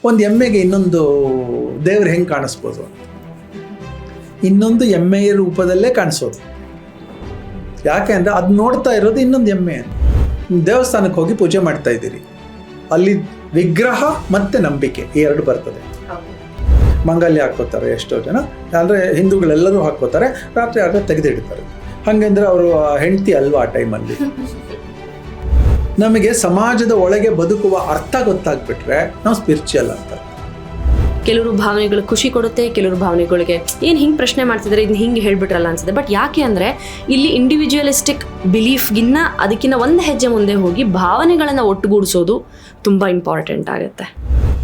ಒಂದು ಎಮ್ಮೆಗೆ ಇನ್ನೊಂದು ದೇವ್ರು ಹೆಂಗೆ ಕಾಣಿಸ್ಬೋದು, ಇನ್ನೊಂದು ಎಮ್ಮೆಯ ರೂಪದಲ್ಲೇ ಕಾಣಿಸೋದು. ಯಾಕೆ ಅಂದರೆ ಅದು ನೋಡ್ತಾ ಇರೋದು ಇನ್ನೊಂದು ಎಮ್ಮೆ. ದೇವಸ್ಥಾನಕ್ಕೆ ಹೋಗಿ ಪೂಜೆ ಮಾಡ್ತಾ ಇದ್ದೀರಿ, ಅಲ್ಲಿ ವಿಗ್ರಹ ಮತ್ತು ನಂಬಿಕೆ ಈ ಎರಡು ಬರ್ತದೆ. ಮಂಗಲ್ಯ ಹಾಕ್ಕೋತಾರೆ ಎಷ್ಟೋ ಜನ, ಅಂದರೆ ಹಿಂದೂಗಳೆಲ್ಲರೂ ಹಾಕ್ಕೋತಾರೆ, ರಾತ್ರಿ ಆದರೆ ತೆಗೆದಿಡ್ತಾರೆ. ಹಾಗೆಂದರೆ ಅವರು ಹೆಂಡತಿ ಅಲ್ವಾ ಆ ಟೈಮಲ್ಲಿ. ನಮಗೆ ಸಮಾಜದ ಒಳಗೆ ಬದುಕುವ ಅರ್ಥ ಗೊತ್ತಾಗ್ಬಿಟ್ರೆ ನಾವು ಸ್ಪಿರಿಚುವಲ್ ಅಂತ. ಕೆಲವರು ಭಾವನೆಗಳು ಖುಷಿ ಕೊಡುತ್ತೆ, ಕೆಲವರು ಭಾವನೆಗಳಿಗೆ ಏನು ಹಿಂಗೆ ಪ್ರಶ್ನೆ ಮಾಡ್ತಿದ್ದಾರೆ, ಇದನ್ನ ಹಿಂಗೆ ಹೇಳ್ಬಿಟ್ರಲ್ಲ ಅನ್ಸುತ್ತೆ. ಬಟ್ ಯಾಕೆ ಅಂದರೆ ಇಲ್ಲಿ ಇಂಡಿವಿಜುವಲಿಸ್ಟಿಕ್ ಬಿಲೀಫ್ಗಿನ್ನ ಅದಕ್ಕಿಂತ ಒಂದು ಹೆಜ್ಜೆ ಮುಂದೆ ಹೋಗಿ ಭಾವನೆಗಳನ್ನು ಒಟ್ಟುಗೂಡಿಸೋದು ತುಂಬ ಇಂಪಾರ್ಟೆಂಟ್ ಆಗುತ್ತೆ.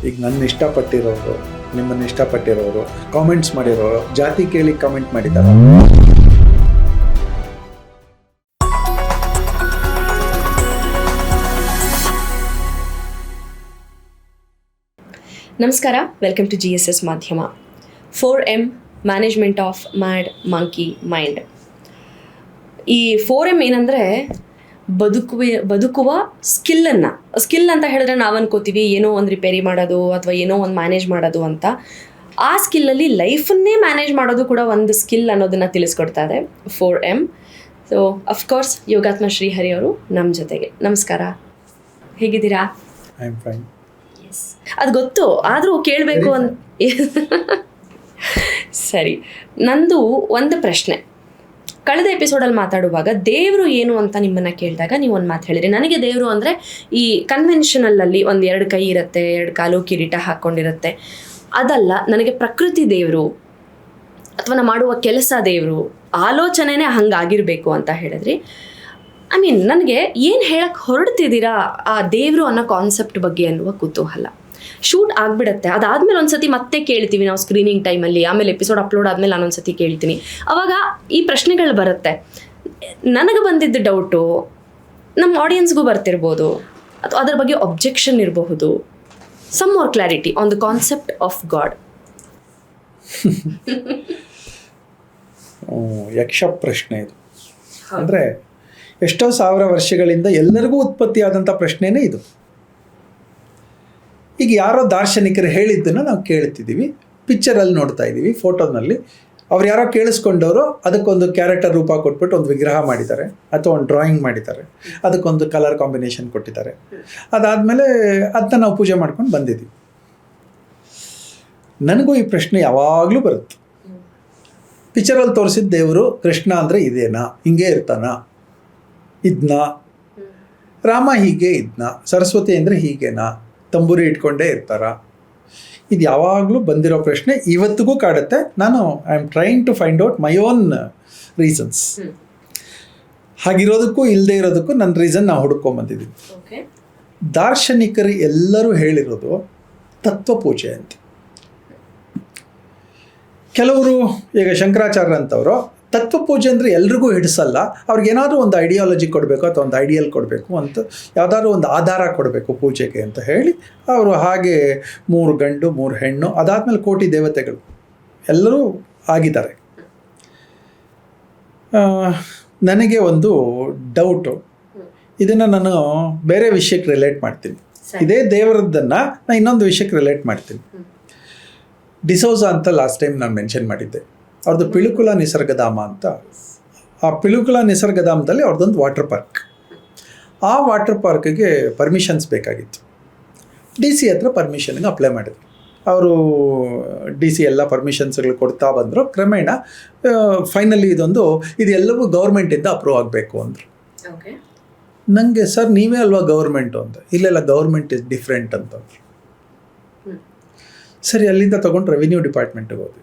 ಈಗ ನನ್ನ ಇಷ್ಟಪಟ್ಟಿರೋರು, ನಿಮ್ಮನ್ನು ಇಷ್ಟಪಟ್ಟಿರೋರು, ಕಾಮೆಂಟ್ಸ್ ಮಾಡಿರೋರು, ಜಾತಿ ಕೇಳಿ ಕಾಮೆಂಟ್ ಮಾಡಿದ್ದಾರೆ. ನಮಸ್ಕಾರ, ವೆಲ್ಕಮ್ ಟು GSS ಮಾಧ್ಯಮ. 4M management of mad monkey mind. ಈ 4M ಏನಂದರೆ ಬದುಕುವ ಸ್ಕಿಲ್ ಅಂತ ಹೇಳಿದ್ರೆ ನಾವು ಅನ್ಕೋತೀವಿ ಏನೋ ಒಂದು ರಿಪೇರಿ ಮಾಡೋದು ಅಥವಾ ಏನೋ ಒಂದು ಮ್ಯಾನೇಜ್ ಮಾಡೋದು ಅಂತ. ಆ ಸ್ಕಿಲ್ಲಲ್ಲಿ ಲೈಫನ್ನೇ ಮ್ಯಾನೇಜ್ ಮಾಡೋದು ಕೂಡ ಒಂದು ಸ್ಕಿಲ್ ಅನ್ನೋದನ್ನು ತಿಳಿಸ್ಕೊಡ್ತಾ ಇದೆ 4M. ಸೊ ಅಫ್ಕೋರ್ಸ್ ಯೋಗಾತ್ಮ ಶ್ರೀಹರಿ ಅವರು ನಮ್ಮ ಜೊತೆಗೆ. ನಮಸ್ಕಾರ, ಹೇಗಿದ್ದೀರಾ? I am fine. ಅದು ಗೊತ್ತು, ಆದರೂ ಕೇಳಬೇಕು ಅಂತ. ಸರಿ, ನಂದು ಒಂದು ಪ್ರಶ್ನೆ. ಕಳೆದ ಎಪಿಸೋಡಲ್ಲಿ ಮಾತಾಡುವಾಗ ದೇವರು ಏನು ಅಂತ ನಿಮ್ಮನ್ನು ಕೇಳಿದಾಗ ನೀವು ಒಂದು ಮಾತು ಹೇಳಿರಿ. ನನಗೆ ದೇವರು ಅಂದರೆ ಈ ಕನ್ವೆನ್ಷನಲ್ಲಲ್ಲಿ ಒಂದು 2 ಕೈ ಇರುತ್ತೆ, 2 ಕಾಲು ಕಿರೀಟ ಹಾಕ್ಕೊಂಡಿರುತ್ತೆ, ಅದಲ್ಲ. ನನಗೆ ಪ್ರಕೃತಿ ದೇವರು ಅಥವಾ ನಾವು ಮಾಡುವ ಕೆಲಸ ದೇವರು, ಆಲೋಚನೆನೇ ಹಂಗಾಗಿರಬೇಕು ಅಂತ ಹೇಳಿದ್ರಿ. ನನಗೆ ಏನು ಹೇಳಕ್ಕೆ ಹೊರಡ್ತಿದ್ದೀರಾ ಆ ದೇವರು ಅನ್ನೋ ಕಾನ್ಸೆಪ್ಟ್ ಬಗ್ಗೆ ಅನ್ನುವ ಕುತೂಹಲ. ಶೂಟ್ ಆಗಿಬಿಡುತ್ತೆ, ಅದಾದಮೇಲೆ ಒಂದ್ಸತಿ ಮತ್ತೆ ಕೇಳ್ತೀವಿ ನಾವು ಸ್ಕ್ರೀನಿಂಗ್ ಟೈಮಲ್ಲಿ, ಆಮೇಲೆ ಎಪಿಸೋಡ್ ಅಪ್ಲೋಡ್ ಆದಮೇಲೆ ನಾನೊಂದ್ಸತಿ ಕೇಳ್ತೀನಿ. ಆವಾಗ ಈ ಪ್ರಶ್ನೆಗಳು ಬರುತ್ತೆ. ನನಗೆ ಬಂದಿದ್ದ ಡೌಟು ನಮ್ಮ ಆಡಿಯನ್ಸ್ಗೂ ಬರ್ತಿರ್ಬೋದು, ಅಥವಾ ಅದ್ರ ಬಗ್ಗೆ ಅಬ್ಜೆಕ್ಷನ್ ಇರಬಹುದು. Some more clarity on the concept of God. ಯಕ್ಷ ಪ್ರಶ್ನೆ ಇದು. ಅಂದರೆ ಎಷ್ಟೋ ಸಾವಿರ ವರ್ಷಗಳಿಂದ ಎಲ್ಲರಿಗೂ ಉತ್ಪತ್ತಿಯಾದಂಥ ಪ್ರಶ್ನೆನೇ ಇದು. ಈಗ ಯಾರೋ ದಾರ್ಶನಿಕರು ಹೇಳಿದ್ದನ್ನು ನಾವು ಕೇಳ್ತಿದ್ದೀವಿ, ಪಿಕ್ಚರಲ್ಲಿ ನೋಡ್ತಾ ಇದ್ದೀವಿ, ಫೋಟೋನಲ್ಲಿ ಅವ್ರು ಯಾರೋ ಕೇಳಿಸ್ಕೊಂಡವರು ಅದಕ್ಕೊಂದು ಕ್ಯಾರೆಕ್ಟರ್ ರೂಪ ಕೊಟ್ಬಿಟ್ಟು ಒಂದು ವಿಗ್ರಹ ಮಾಡಿದ್ದಾರೆ ಅಥವಾ ಒಂದು ಡ್ರಾಯಿಂಗ್ ಮಾಡಿದ್ದಾರೆ, ಅದಕ್ಕೊಂದು ಕಲರ್ ಕಾಂಬಿನೇಷನ್ ಕೊಟ್ಟಿದ್ದಾರೆ. ಅದಾದಮೇಲೆ ಅದನ್ನ ನಾವು ಪೂಜೆ ಮಾಡ್ಕೊಂಡು ಬಂದಿದ್ದೀವಿ. ನನಗೂ ಈ ಪ್ರಶ್ನೆ ಯಾವಾಗಲೂ ಬರುತ್ತೆ. ಪಿಕ್ಚರಲ್ಲಿ ತೋರಿಸಿದ ದೇವರು ಕೃಷ್ಣ ಅಂದರೆ ಇದೇನಾ, ಹಿಂಗೆ ಇರ್ತಾನ, ಇದನ್ನ ರಾಮ ಹೀಗೆ ಇದನ್ನ, ಸರಸ್ವತಿ ಅಂದರೆ ಹೀಗೇನಾ, ತಂಬೂರಿ ಇಟ್ಕೊಂಡೇ ಇರ್ತಾರ? ಇದು ಯಾವಾಗಲೂ ಬಂದಿರೋ ಪ್ರಶ್ನೆ, ಇವತ್ತಿಗೂ ಕಾಡುತ್ತೆ. ನಾನು I am trying to find out my own reasons. ಹಾಗಿರೋದಕ್ಕೂ ಇಲ್ಲದೆ ಇರೋದಕ್ಕೂ ನನ್ನ ರೀಸನ್ ನಾವು ಹುಡ್ಕೊಂಬಂದಿದ್ದೀವಿ. ದಾರ್ಶನಿಕರು ಎಲ್ಲರೂ ಹೇಳಿರೋದು ತತ್ವ ಪೂಜೆ ಅಂತ. ಕೆಲವರು ಈಗ ಶಂಕರಾಚಾರ್ಯ ಅಂತವರು ತತ್ವ ಪೂಜೆ ಅಂದರೆ ಎಲ್ರಿಗೂ ಹಿಡಿಸಲ್ಲ, ಅವ್ರಿಗೇನಾದರೂ ಒಂದು ಐಡಿಯಾಲಜಿ ಕೊಡಬೇಕು ಅಥವಾ ಒಂದು ಐಡಿಯಲ್ ಕೊಡಬೇಕು ಅಂತ, ಯಾವುದಾದ್ರೂ ಒಂದು ಆಧಾರ ಕೊಡಬೇಕು ಪೂಜೆಗೆ ಅಂತ ಹೇಳಿ ಅವರು ಹಾಗೆ 3 ಗಂಡು 3 ಹೆಣ್ಣು, ಅದಾದಮೇಲೆ ಕೋಟಿ ದೇವತೆಗಳು ಎಲ್ಲರೂ ಆಗಿದ್ದಾರೆ. ನನಗೆ ಒಂದು ಡೌಟು, ಇದನ್ನು ನಾನು ಬೇರೆ ವಿಷಯಕ್ಕೆ ರಿಲೇಟ್ ಮಾಡ್ತೀನಿ. ಇದೇ ದೇವರದ್ದನ್ನು ನಾನು ಇನ್ನೊಂದು ವಿಷಯಕ್ಕೆ ರಿಲೇಟ್ ಮಾಡ್ತೀನಿ. ಡಿಸೋಜಾ ಅಂತ ಲಾಸ್ಟ್ ಟೈಮ್ ನಾನು ಮೆನ್ಷನ್ ಮಾಡಿದ್ದೆ. ಅವ್ರದ್ದು ಪಿಳುಕುಳ ನಿಸರ್ಗಧಾಮ ಅಂತ. ಆ ಪಿಳುಕುಳ ನಿಸರ್ಗಧಾಮದಲ್ಲಿ ಅವ್ರದ್ದೊಂದು ವಾಟರ್ ಪಾರ್ಕ್. ಆ ವಾಟರ್ ಪಾರ್ಕಿಗೆ ಪರ್ಮಿಷನ್ಸ್ ಬೇಕಾಗಿತ್ತು. DC ಹತ್ರ ಪರ್ಮಿಷನ್ಗೆ ಅಪ್ಲೈ ಮಾಡಿದ್ರು. ಅವರು DC ಎಲ್ಲ ಪರ್ಮಿಷನ್ಸ್ಗಳು ಕೊಡ್ತಾ ಬಂದರು. ಕ್ರಮೇಣ ಫೈನಲಿ ಇದೆಲ್ಲವೂ ಗೌರ್ಮೆಂಟಿಂದ ಅಪ್ರೂವ್ ಆಗಬೇಕು ಅಂದರು. ನನಗೆ ಸರ್ ನೀವೇ ಅಲ್ವಾ ಗೌರ್ಮೆಂಟು ಅಂತ. ಇಲ್ಲೆಲ್ಲ ಗೌರ್ಮೆಂಟ್ ಇಸ್ ಡಿಫ್ರೆಂಟ್ ಅಂತಂದರು. ಸರಿ, ಅಲ್ಲಿಂದ ತೊಗೊಂಡು ರೆವಿನ್ಯೂ ಡಿಪಾರ್ಟ್ಮೆಂಟಿಗೆ ಹೋದ್ವಿ.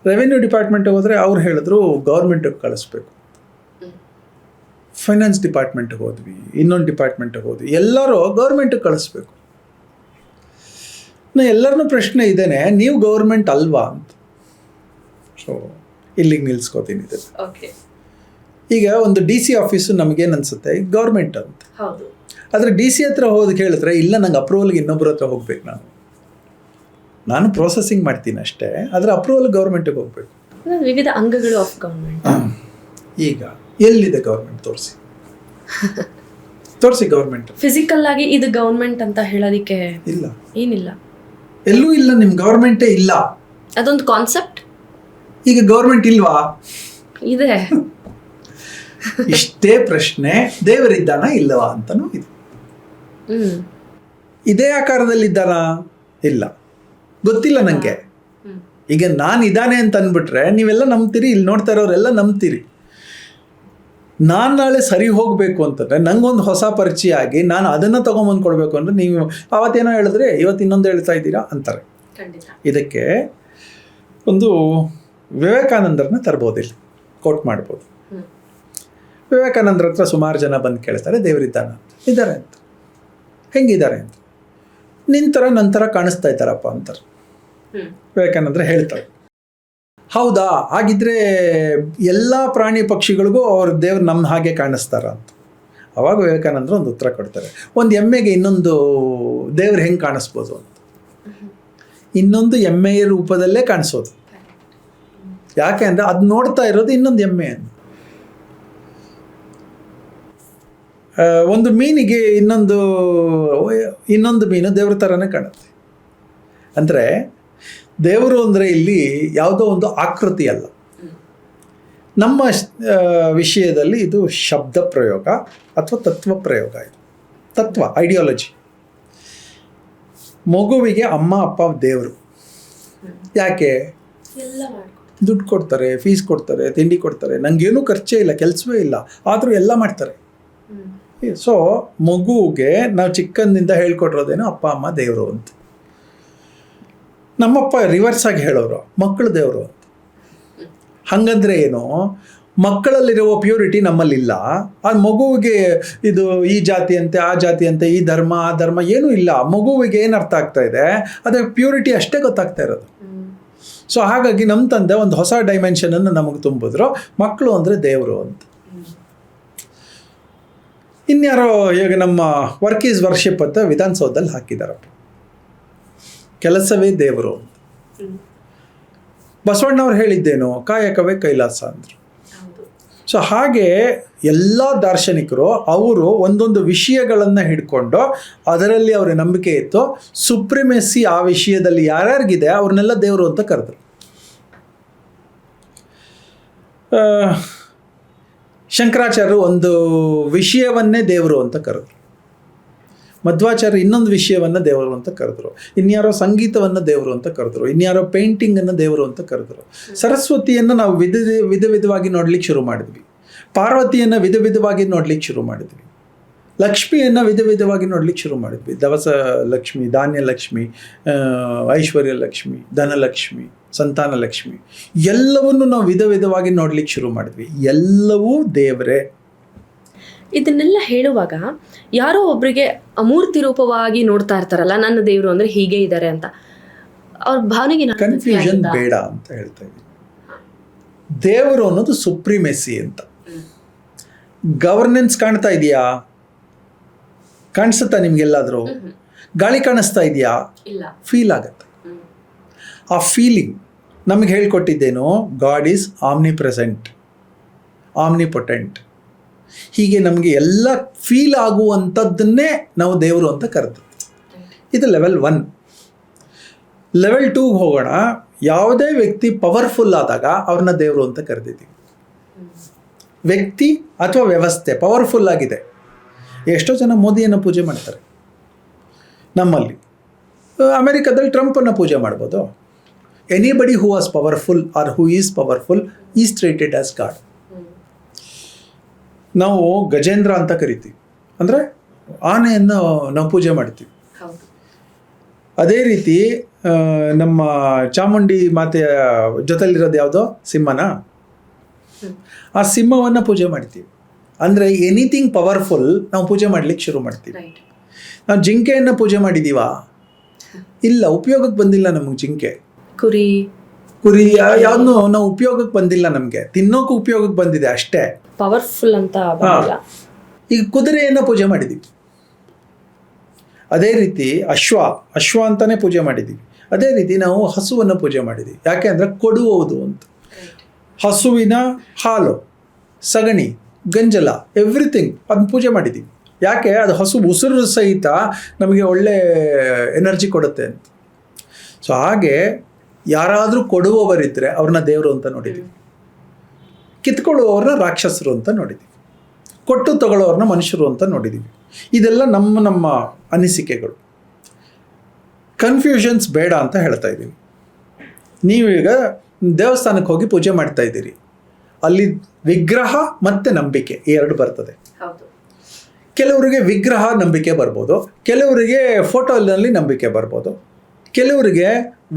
ರೆವಿನ್ಯೂ ಡಿಪಾರ್ಟ್ಮೆಂಟಿಗೆ ಹೋದರೆ ಅವ್ರು ಹೇಳಿದ್ರು ಗೌರ್ಮೆಂಟಿಗೆ ಕಳಿಸ್ಬೇಕು. ಫೈನಾನ್ಸ್ ಡಿಪಾರ್ಟ್ಮೆಂಟಿಗೆ ಹೋದ್ವಿ, ಇನ್ನೊಂದು ಡಿಪಾರ್ಟ್ಮೆಂಟಿಗೆ ಹೋದ್ವಿ, ಎಲ್ಲರೂ ಗೌರ್ಮೆಂಟಿಗೆ ಕಳಿಸ್ಬೇಕು. ಎಲ್ಲರನ್ನೂ ಪ್ರಶ್ನೆ ಇದೇನೆ, ನೀವು ಗೌರ್ಮೆಂಟ್ ಅಲ್ವಾ ಅಂತ. ಸೊ ಇಲ್ಲಿಗೆ ನಿಲ್ಲಿಸ್ಕೋತೀನಿ ಇದು. ಈಗ ಒಂದು DC ಆಫೀಸು ನಮಗೇನು ಅನಿಸುತ್ತೆ, ಈಗ ಗೌರ್ಮೆಂಟ್ ಅಂತ. ಆದರೆ DC ಹತ್ರ ಹೋಗಿ ಹೇಳಿದ್ರೆ ಇಲ್ಲ, ನಂಗೆ ಅಪ್ರೂವಲ್ಗೆ ಇನ್ನೊಬ್ಬರ ಹತ್ರ ಹೋಗ್ಬೇಕು, ನಾನು ಪ್ರೋಸೆಸಿಂಗ್ ಮಾಡ್ತೀನಿ ಅಷ್ಟೇ, ಆದರೆ ಅಪ್ರೂವಲ್ ಗೌರ್ಮೆಂಟಿಗೆ ಹೋಗಬೇಕು. ವಿವಿಧ ಅಂಗಗಳು ಆಫ್ ಗೌರ್ಮೆಂಟ್. ಈಗ ಎಲ್ಲಿದೆ ಗೌರ್ಮೆಂಟ್? ತೋರಿಸಿ ಗೌರ್ಮೆಂಟ್. ಫಿಸಿಕಲ್ ಆಗಿ ಇದು ಗೌರ್ಮೆಂಟ್ ಅಂತ ಹೇಳೋದಕ್ಕೆ ಇಲ್ಲ, ಏನಿಲ್ಲ. ಎಲ್ಲೂ ಇಲ್ಲ, ನಿಮ್ಮ ಗೌರ್ಮೆಂಟೇ ಇಲ್ಲ. ಅದೊಂದು ಕಾನ್ಸೆಪ್ಟ್. ಈಗ ಗೌರ್ಮೆಂಟ್ ಇಲ್ವಾ? ಇದೆ. ಇಷ್ಟೇ ಪ್ರಶ್ನೆ, ದೇವರಿದ್ದಾನ ಇಲ್ಲವಾ ಅಂತನೂ ಇದೆ. ಇದೇ ಆಕಾರದಲ್ಲಿದ್ದಾನ? ಇಲ್ಲ, ಗೊತ್ತಿಲ್ಲ ನನಗೆ. ಈಗ ನಾನು ಇದ್ದಾನೆ ಅಂತ ಅಂದ್ಬಿಟ್ರೆ ನೀವೆಲ್ಲ ನಂಬ್ತೀರಿ, ಇಲ್ಲಿ ನೋಡ್ತಾ ಇರೋರೆಲ್ಲ ನಂಬ್ತೀರಿ. ನಾನು ನಾಳೆ ಸರಿ ಹೋಗಬೇಕು ಅಂತಂದರೆ ನಂಗೊಂದು ಹೊಸ ಪರಿಚಯ ಆಗಿ ನಾನು ಅದನ್ನು ತೊಗೊಂಬಂದು ಕೊಡಬೇಕು ಅಂದರೆ ನೀವು ಅವತ್ತೇನೋ ಹೇಳಿದ್ರೆ ಇವತ್ತು ಇನ್ನೊಂದು ಹೇಳ್ತಾ ಇದ್ದೀರಾ ಅಂತಾರೆ. ಇದಕ್ಕೆ ಒಂದು ವಿವೇಕಾನಂದರನ್ನ ತರ್ಬೋದಿಲ್ಲ, ಕೋಟ್ ಮಾಡ್ಬೋದು. ವಿವೇಕಾನಂದರ ಹತ್ರ ಸುಮಾರು ಜನ ಬಂದು ಕೇಳ್ತಾರೆ, ದೇವರಿದ್ದಾನ? ಇದ್ದಾರೆ ಅಂತ. ಹೆಂಗಿದ್ದಾರೆ ಅಂತ. ನಿಂತರ ನಂತರ ಕಾಣಿಸ್ತಾ ಇದ್ದಾರಪ್ಪ ಅಂತಾರೆ. ವಿವೇಕಾನಂದ್ರ ಹೇಳ್ತಾರೆ, ಹೌದಾ, ಹಾಗಿದ್ರೆ ಎಲ್ಲ ಪ್ರಾಣಿ ಪಕ್ಷಿಗಳಿಗೂ ಅವ್ರ ದೇವ್ರು ನಮ್ಮ ಹಾಗೆ ಕಾಣಿಸ್ತಾರ ಅಂತ. ಅವಾಗ ವಿವೇಕಾನಂದರು ಒಂದು ಉತ್ತರ ಕೊಡ್ತಾರೆ, ಒಂದು ಎಮ್ಮೆಗೆ ಇನ್ನೊಂದು ದೇವ್ರು ಹೆಂಗೆ ಕಾಣಿಸ್ಬೋದು ಅಂತ. ಇನ್ನೊಂದು ಎಮ್ಮೆಯ ರೂಪದಲ್ಲೇ ಕಾಣಿಸೋದು. ಯಾಕೆ ಅಂದರೆ ಅದು ನೋಡ್ತಾ ಇರೋದು ಇನ್ನೊಂದು ಎಮ್ಮೆ ಅಂತ. ಒಂದು ಮೀನಿಗೆ ಇನ್ನೊಂದು ಮೀನು ದೇವ್ರ ಥರನೇ ಕಾಣುತ್ತೆ. ಅಂದರೆ ದೇವರು ಅಂದರೆ ಇಲ್ಲಿ ಯಾವುದೋ ಒಂದು ಆಕೃತಿ ಅಲ್ಲ. ನಮ್ಮ ವಿಷಯದಲ್ಲಿ ಇದು ಶಬ್ದ ಪ್ರಯೋಗ ಅಥವಾ ತತ್ವ ಪ್ರಯೋಗ. ಇದು ತತ್ವ, ಐಡಿಯಾಲಜಿ. ಮಗುವಿಗೆ ಅಮ್ಮ ಅಪ್ಪ ದೇವರು. ಯಾಕೆ? ದುಡ್ಡು ಕೊಡ್ತಾರೆ, ಫೀಸ್ ಕೊಡ್ತಾರೆ, ತಿಂಡಿ ಕೊಡ್ತಾರೆ, ನನಗೇನೂ ಖರ್ಚೇ ಇಲ್ಲ, ಕೆಲಸವೇ ಇಲ್ಲ, ಆದರೂ ಎಲ್ಲ ಮಾಡ್ತಾರೆ. ಸೊ ಮಗುವಿಗೆ ನಾವು ಚಿಕ್ಕಂದಿಂದ ಹೇಳ್ಕೊಟ್ಟಿರೋದೇನೋ ಅಪ್ಪ ಅಮ್ಮ ದೇವರು ಅಂತ. ನಮ್ಮಪ್ಪ ರಿವರ್ಸ್ ಆಗಿ ಹೇಳೋರು, ಮಕ್ಕಳು ದೇವರು ಅಂತ. ಹಂಗಂದ್ರೆ ಏನು? ಮಕ್ಕಳಲ್ಲಿರುವ ಪ್ಯೂರಿಟಿ ನಮ್ಮಲ್ಲಿಲ್ಲ. ಆ ಮಗುವಿಗೆ ಇದು ಈ ಜಾತಿ ಅಂತೆ, ಆ ಜಾತಿ ಅಂತೆ, ಈ ಧರ್ಮ ಆ ಧರ್ಮ ಏನೂ ಇಲ್ಲ. ಮಗುವಿಗೆ ಏನು ಅರ್ಥ ಆಗ್ತಾ ಇದೆ, ಅದರ ಪ್ಯೂರಿಟಿ ಅಷ್ಟೇ ಗೊತ್ತಾಗ್ತಾ ಇರೋದು. ಸೊ ಹಾಗಾಗಿ ನಮ್ಮ ತಂದೆ ಒಂದು ಹೊಸ ಡೈಮೆನ್ಷನನ್ನು ನಮಗೆ ತುಂಬಿದ್ರು, ಮಕ್ಕಳು ಅಂದರೆ ದೇವರು ಅಂತ. ಇನ್ಯಾರೋ ಈಗ ನಮ್ಮ ವರ್ಕ್ ಈಸ್ ವರ್ಷಿಪ್ ಅಂತ ವಿಧಾನಸೌಧದಲ್ಲಿ ಹಾಕಿದಾರಪ್ಪ, ಕೆಲಸವೇ ದೇವರು ಅಂತ. ಬಸವಣ್ಣವ್ರು ಹೇಳಿದ್ದೇನು? ಕಾಯಕವೇ ಕೈಲಾಸ ಅಂದರು. ಸೊ ಹಾಗೆ ಎಲ್ಲ ದಾರ್ಶನಿಕರು ಅವರು ಒಂದೊಂದು ವಿಷಯಗಳನ್ನು ಹಿಡ್ಕೊಂಡು ಅದರಲ್ಲಿ ಅವರ ನಂಬಿಕೆ ಇತ್ತು. ಸುಪ್ರಿಮೆಸಿ ಆ ವಿಷಯದಲ್ಲಿ ಯಾರ್ಯಾರಿಗಿದೆ ಅವ್ರನ್ನೆಲ್ಲ ದೇವರು ಅಂತ ಕರೆದ್ರು. ಶಂಕರಾಚಾರ್ಯರು ಒಂದು ವಿಷಯವನ್ನೇ ದೇವರು ಅಂತ ಕರೆದ್ರು. ಮಧ್ವಾಚಾರ್ಯ ಇನ್ನೊಂದು ವಿಷಯವನ್ನು ದೇವರು ಅಂತ ಕರೆದ್ರು. ಇನ್ಯಾರೋ ಸಂಗೀತವನ್ನು ದೇವರು ಅಂತ ಕರೆದ್ರು. ಇನ್ಯಾರೋ ಪೇಂಟಿಂಗನ್ನು ದೇವರು ಅಂತ ಕರೆದ್ರು. ಸರಸ್ವತಿಯನ್ನು ನಾವು ವಿಧ ವಿಧವಾಗಿ ನೋಡ್ಲಿಕ್ಕೆ ಶುರು ಮಾಡಿದ್ವಿ. ಪಾರ್ವತಿಯನ್ನು ವಿಧ ವಿಧವಾಗಿ ನೋಡ್ಲಿಕ್ಕೆ ಶುರು ಮಾಡಿದ್ವಿ. ಲಕ್ಷ್ಮಿಯನ್ನು ವಿಧ ವಿಧವಾಗಿ ನೋಡ್ಲಿಕ್ಕೆ ಶುರು ಮಾಡಿದ್ವಿ. ದವಸ ಲಕ್ಷ್ಮಿ, ಧಾನ್ಯ ಲಕ್ಷ್ಮಿ, ಐಶ್ವರ್ಯ ಲಕ್ಷ್ಮಿ, ಧನಲಕ್ಷ್ಮಿ, ಸಂತಾನ ಲಕ್ಷ್ಮಿ, ಎಲ್ಲವನ್ನೂ ನಾವು ವಿಧ ವಿಧವಾಗಿ ನೋಡ್ಲಿಕ್ಕೆ ಶುರು ಮಾಡಿದ್ವಿ. ಎಲ್ಲವೂ ದೇವರೇ. ಇದನ್ನೆಲ್ಲ ಹೇಳುವಾಗ ಯಾರೋ ಒಬ್ಬರಿಗೆ ಅಮೂರ್ತಿ ರೂಪವಾಗಿ ನೋಡ್ತಾ ಇರ್ತಾರಲ್ಲ, ನನ್ನ ದೇವರು ಅಂದರೆ ಹೀಗೆ ಇದ್ದಾರೆ ಅಂತ, ಅವ್ರ ಭಾವನೆಗೆ ಕನ್ಫ್ಯೂಷನ್ ಬೇಡ ಅಂತ ಹೇಳ್ತಾ ಇದ್ದೀನಿ. ದೇವರು ಅನ್ನೋದು ಸುಪ್ರಿಮೆಸಿ ಅಂತ. ಗವರ್ನೆನ್ಸ್ ಕಾಣ್ತಾ ಇದೆಯಾ? ಕಾಣಿಸುತ್ತಾ ನಿಮ್ಗೆಲ್ಲಾದರೂ? ಗಾಳಿ ಕಾಣಿಸ್ತಾ ಇದೆಯಾ? ಫೀಲ್ ಆಗತ್ತೆ. ಆ ಫೀಲಿಂಗ್ ನಮಗೆ ಹೇಳ್ಕೊಟ್ಟಿದ್ದೇನು? God is omnipresent, omnipotent. ಹೀಗೆ ನಮಗೆ ಎಲ್ಲ ಫೀಲ್ ಆಗುವಂಥದ್ದನ್ನೇ ನಾವು ದೇವರು ಅಂತ ಕರೆದು. ಇದು ಲೆವೆಲ್ 1. ಲೆವೆಲ್ 2 ಹೋಗೋಣ. ಯಾವುದೇ ವ್ಯಕ್ತಿ ಪವರ್ಫುಲ್ ಆದಾಗ ಅವ್ರನ್ನ ದೇವರು ಅಂತ ಕರೆದಿದ್ದೀವಿ. ವ್ಯಕ್ತಿ ಅಥವಾ ವ್ಯವಸ್ಥೆ ಪವರ್ಫುಲ್ ಆಗಿದೆ. ಎಷ್ಟೋ ಜನ ಮೋದಿಯನ್ನು ಪೂಜೆ ಮಾಡ್ತಾರೆ. ನಮ್ಮಲ್ಲಿ ಅಮೆರಿಕದಲ್ಲಿ ಟ್ರಂಪನ್ನು ಪೂಜೆ ಮಾಡ್ಬೋದು. Anybody who was powerful or who is powerful is treated as God. ನಾವು ಗಜೇಂದ್ರ ಅಂತ ಕರಿತೀವಿ, ಅಂದರೆ ಆನೆಯನ್ನು ನಾವು ಪೂಜೆ ಮಾಡ್ತೀವಿ. ಅದೇ ರೀತಿ ನಮ್ಮ ಚಾಮುಂಡಿ ಮಾತೆಯ ಜೊತೆಲಿರೋದು ಯಾವುದೋ ಸಿಂಹನ, ಆ ಸಿಂಹವನ್ನು ಪೂಜೆ ಮಾಡ್ತೀವಿ. ಅಂದರೆ ಎನಿಥಿಂಗ್ ಪವರ್ಫುಲ್ ನಾವು ಪೂಜೆ ಮಾಡಲಿಕ್ಕೆ ಶುರು ಮಾಡ್ತೀವಿ. ನಾವು ಜಿಂಕೆಯನ್ನು ಪೂಜೆ ಮಾಡಿದ್ದೀವಾ? ಇಲ್ಲ, ಉಪಯೋಗಕ್ಕೆ ಬಂದಿಲ್ಲ ನಮಗೆ ಜಿಂಕೆ. ಕುರಿ ಯಾವ್ದು ನಾವು ಉಪಯೋಗಕ್ಕೆ ಬಂದಿಲ್ಲ. ನಮಗೆ ತಿನ್ನೋಕೆ ಉಪಯೋಗಕ್ಕೆ ಬಂದಿದೆ ಅಷ್ಟೇ, ಪವರ್ಫುಲ್ ಅಂತ. ಈಗ ಕುದುರೆಯನ್ನು ಪೂಜೆ ಮಾಡಿದ್ದೀವಿ. ಅದೇ ರೀತಿ ಅಶ್ವ ಅಂತಾನೆ ಪೂಜೆ ಮಾಡಿದ್ದೀವಿ. ಅದೇ ರೀತಿ ನಾವು ಹಸುವನ್ನು ಪೂಜೆ ಮಾಡಿದ್ದೀವಿ. ಯಾಕೆ ಅಂದರೆ ಕೊಡುವುದು ಅಂತ. ಹಸುವಿನ ಹಾಲು, ಸಗಣಿ, ಗಂಜಲ, ಎವ್ರಿಥಿಂಗ್ ಅದನ್ನ ಪೂಜೆ ಮಾಡಿದ್ದೀವಿ. ಯಾಕೆ? ಅದು ಹಸು ಉಸಿರು ಸಹಿತ ನಮಗೆ ಒಳ್ಳೆ ಎನರ್ಜಿ ಕೊಡುತ್ತೆ ಅಂತ. ಸೊ ಹಾಗೆ ಯಾರಾದರೂ ಕೊಡುವವರಿದ್ದರೆ ಅವ್ರನ್ನ ದೇವರು ಅಂತ ನೋಡಿದ್ದೀವಿ, ಕಿತ್ಕೊಳ್ಳುವವ್ರನ್ನ ರಾಕ್ಷಸರು ಅಂತ ನೋಡಿದ್ದೀವಿ, ಕೊಟ್ಟು ತಗೊಳ್ಳೋವ್ರನ್ನ ಮನುಷ್ಯರು ಅಂತ ನೋಡಿದ್ದೀವಿ. ಇದೆಲ್ಲ ನಮ್ಮ ಅನಿಸಿಕೆಗಳು. ಕನ್ಫ್ಯೂಷನ್ಸ್ ಬೇಡ ಅಂತ ಹೇಳ್ತಾ ಇದ್ದೀವಿ. ನೀವೀಗ ದೇವಸ್ಥಾನಕ್ಕೆ ಹೋಗಿ ಪೂಜೆ ಮಾಡ್ತಾ ಇದ್ದೀರಿ, ಅಲ್ಲಿ ವಿಗ್ರಹ ಮತ್ತು ನಂಬಿಕೆ ಈ ಎರಡು ಬರ್ತದೆ. ಕೆಲವರಿಗೆ ವಿಗ್ರಹ ನಂಬಿಕೆ ಬರ್ಬೋದು, ಕೆಲವರಿಗೆ ಫೋಟೋನಲ್ಲಿ ನಂಬಿಕೆ ಬರ್ಬೋದು, ಕೆಲವರಿಗೆ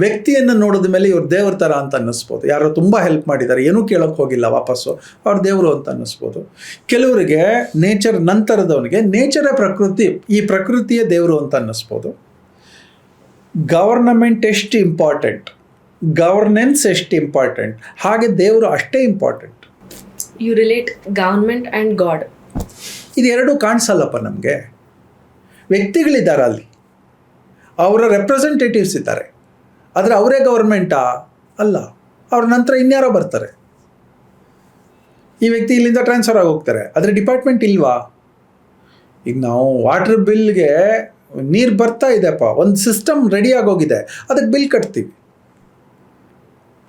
ವ್ಯಕ್ತಿಯನ್ನು ನೋಡಿದ ಮೇಲೆ ಇವ್ರು ದೇವ್ರ ಥರ ಅಂತ ಅನ್ನಿಸ್ಬೋದು. ಯಾರೋ ತುಂಬ ಹೆಲ್ಪ್ ಮಾಡಿದ್ದಾರೆ, ಏನೂ ಕೇಳೋಕ್ಕೆ ಹೋಗಿಲ್ಲ ವಾಪಸ್ಸು, ಅವ್ರು ದೇವರು ಅಂತ ಅನ್ನಿಸ್ಬೋದು. ಕೆಲವರಿಗೆ ನೇಚರ್ ನಂತರದವನಿಗೆ ನೇಚರೇ ಪ್ರಕೃತಿ, ಈ ಪ್ರಕೃತಿಯೇ ದೇವರು ಅಂತ ಅನ್ನಿಸ್ಬೋದು. ಗವರ್ನಮೆಂಟ್ ಎಷ್ಟು ಇಂಪಾರ್ಟೆಂಟ್, ಗವರ್ನೆನ್ಸ್ ಎಷ್ಟು ಇಂಪಾರ್ಟೆಂಟ್, ಹಾಗೆ ದೇವರು ಅಷ್ಟೇ important. You relate government and God. ಇದೆರಡೂ ಕಾಣಿಸಲ್ಲಪ್ಪ ನಮಗೆ. ವ್ಯಕ್ತಿಗಳಿದ್ದಾರೆ ಅಲ್ಲಿ, ಅವರ ರೆಪ್ರೆಸೆಂಟೇಟಿವ್ಸ್ ಇದ್ದಾರೆ, ಆದರೆ ಅವರೇ ಗೌರ್ಮೆಂಟಾ? ಅಲ್ಲ, ಅವ್ರ ನಂತರ ಇನ್ಯಾರೋ ಬರ್ತಾರೆ. ಈ ವ್ಯಕ್ತಿ ಇಲ್ಲಿಂದ ಟ್ರಾನ್ಸ್ಫರ್ ಆಗಿ ಹೋಗ್ತಾರೆ, ಆದರೆ ಡಿಪಾರ್ಟ್ಮೆಂಟ್ ಇಲ್ವಾ? ಈಗ ನಾವು ವಾಟರ್ ಬಿಲ್ಗೆ ನೀರು ಬರ್ತಾ ಇದೆಯಪ್ಪ, ಒಂದು ಸಿಸ್ಟಮ್ ರೆಡಿ ಆಗೋಗಿದೆ, ಅದಕ್ಕೆ ಬಿಲ್ ಕಟ್ತೀವಿ.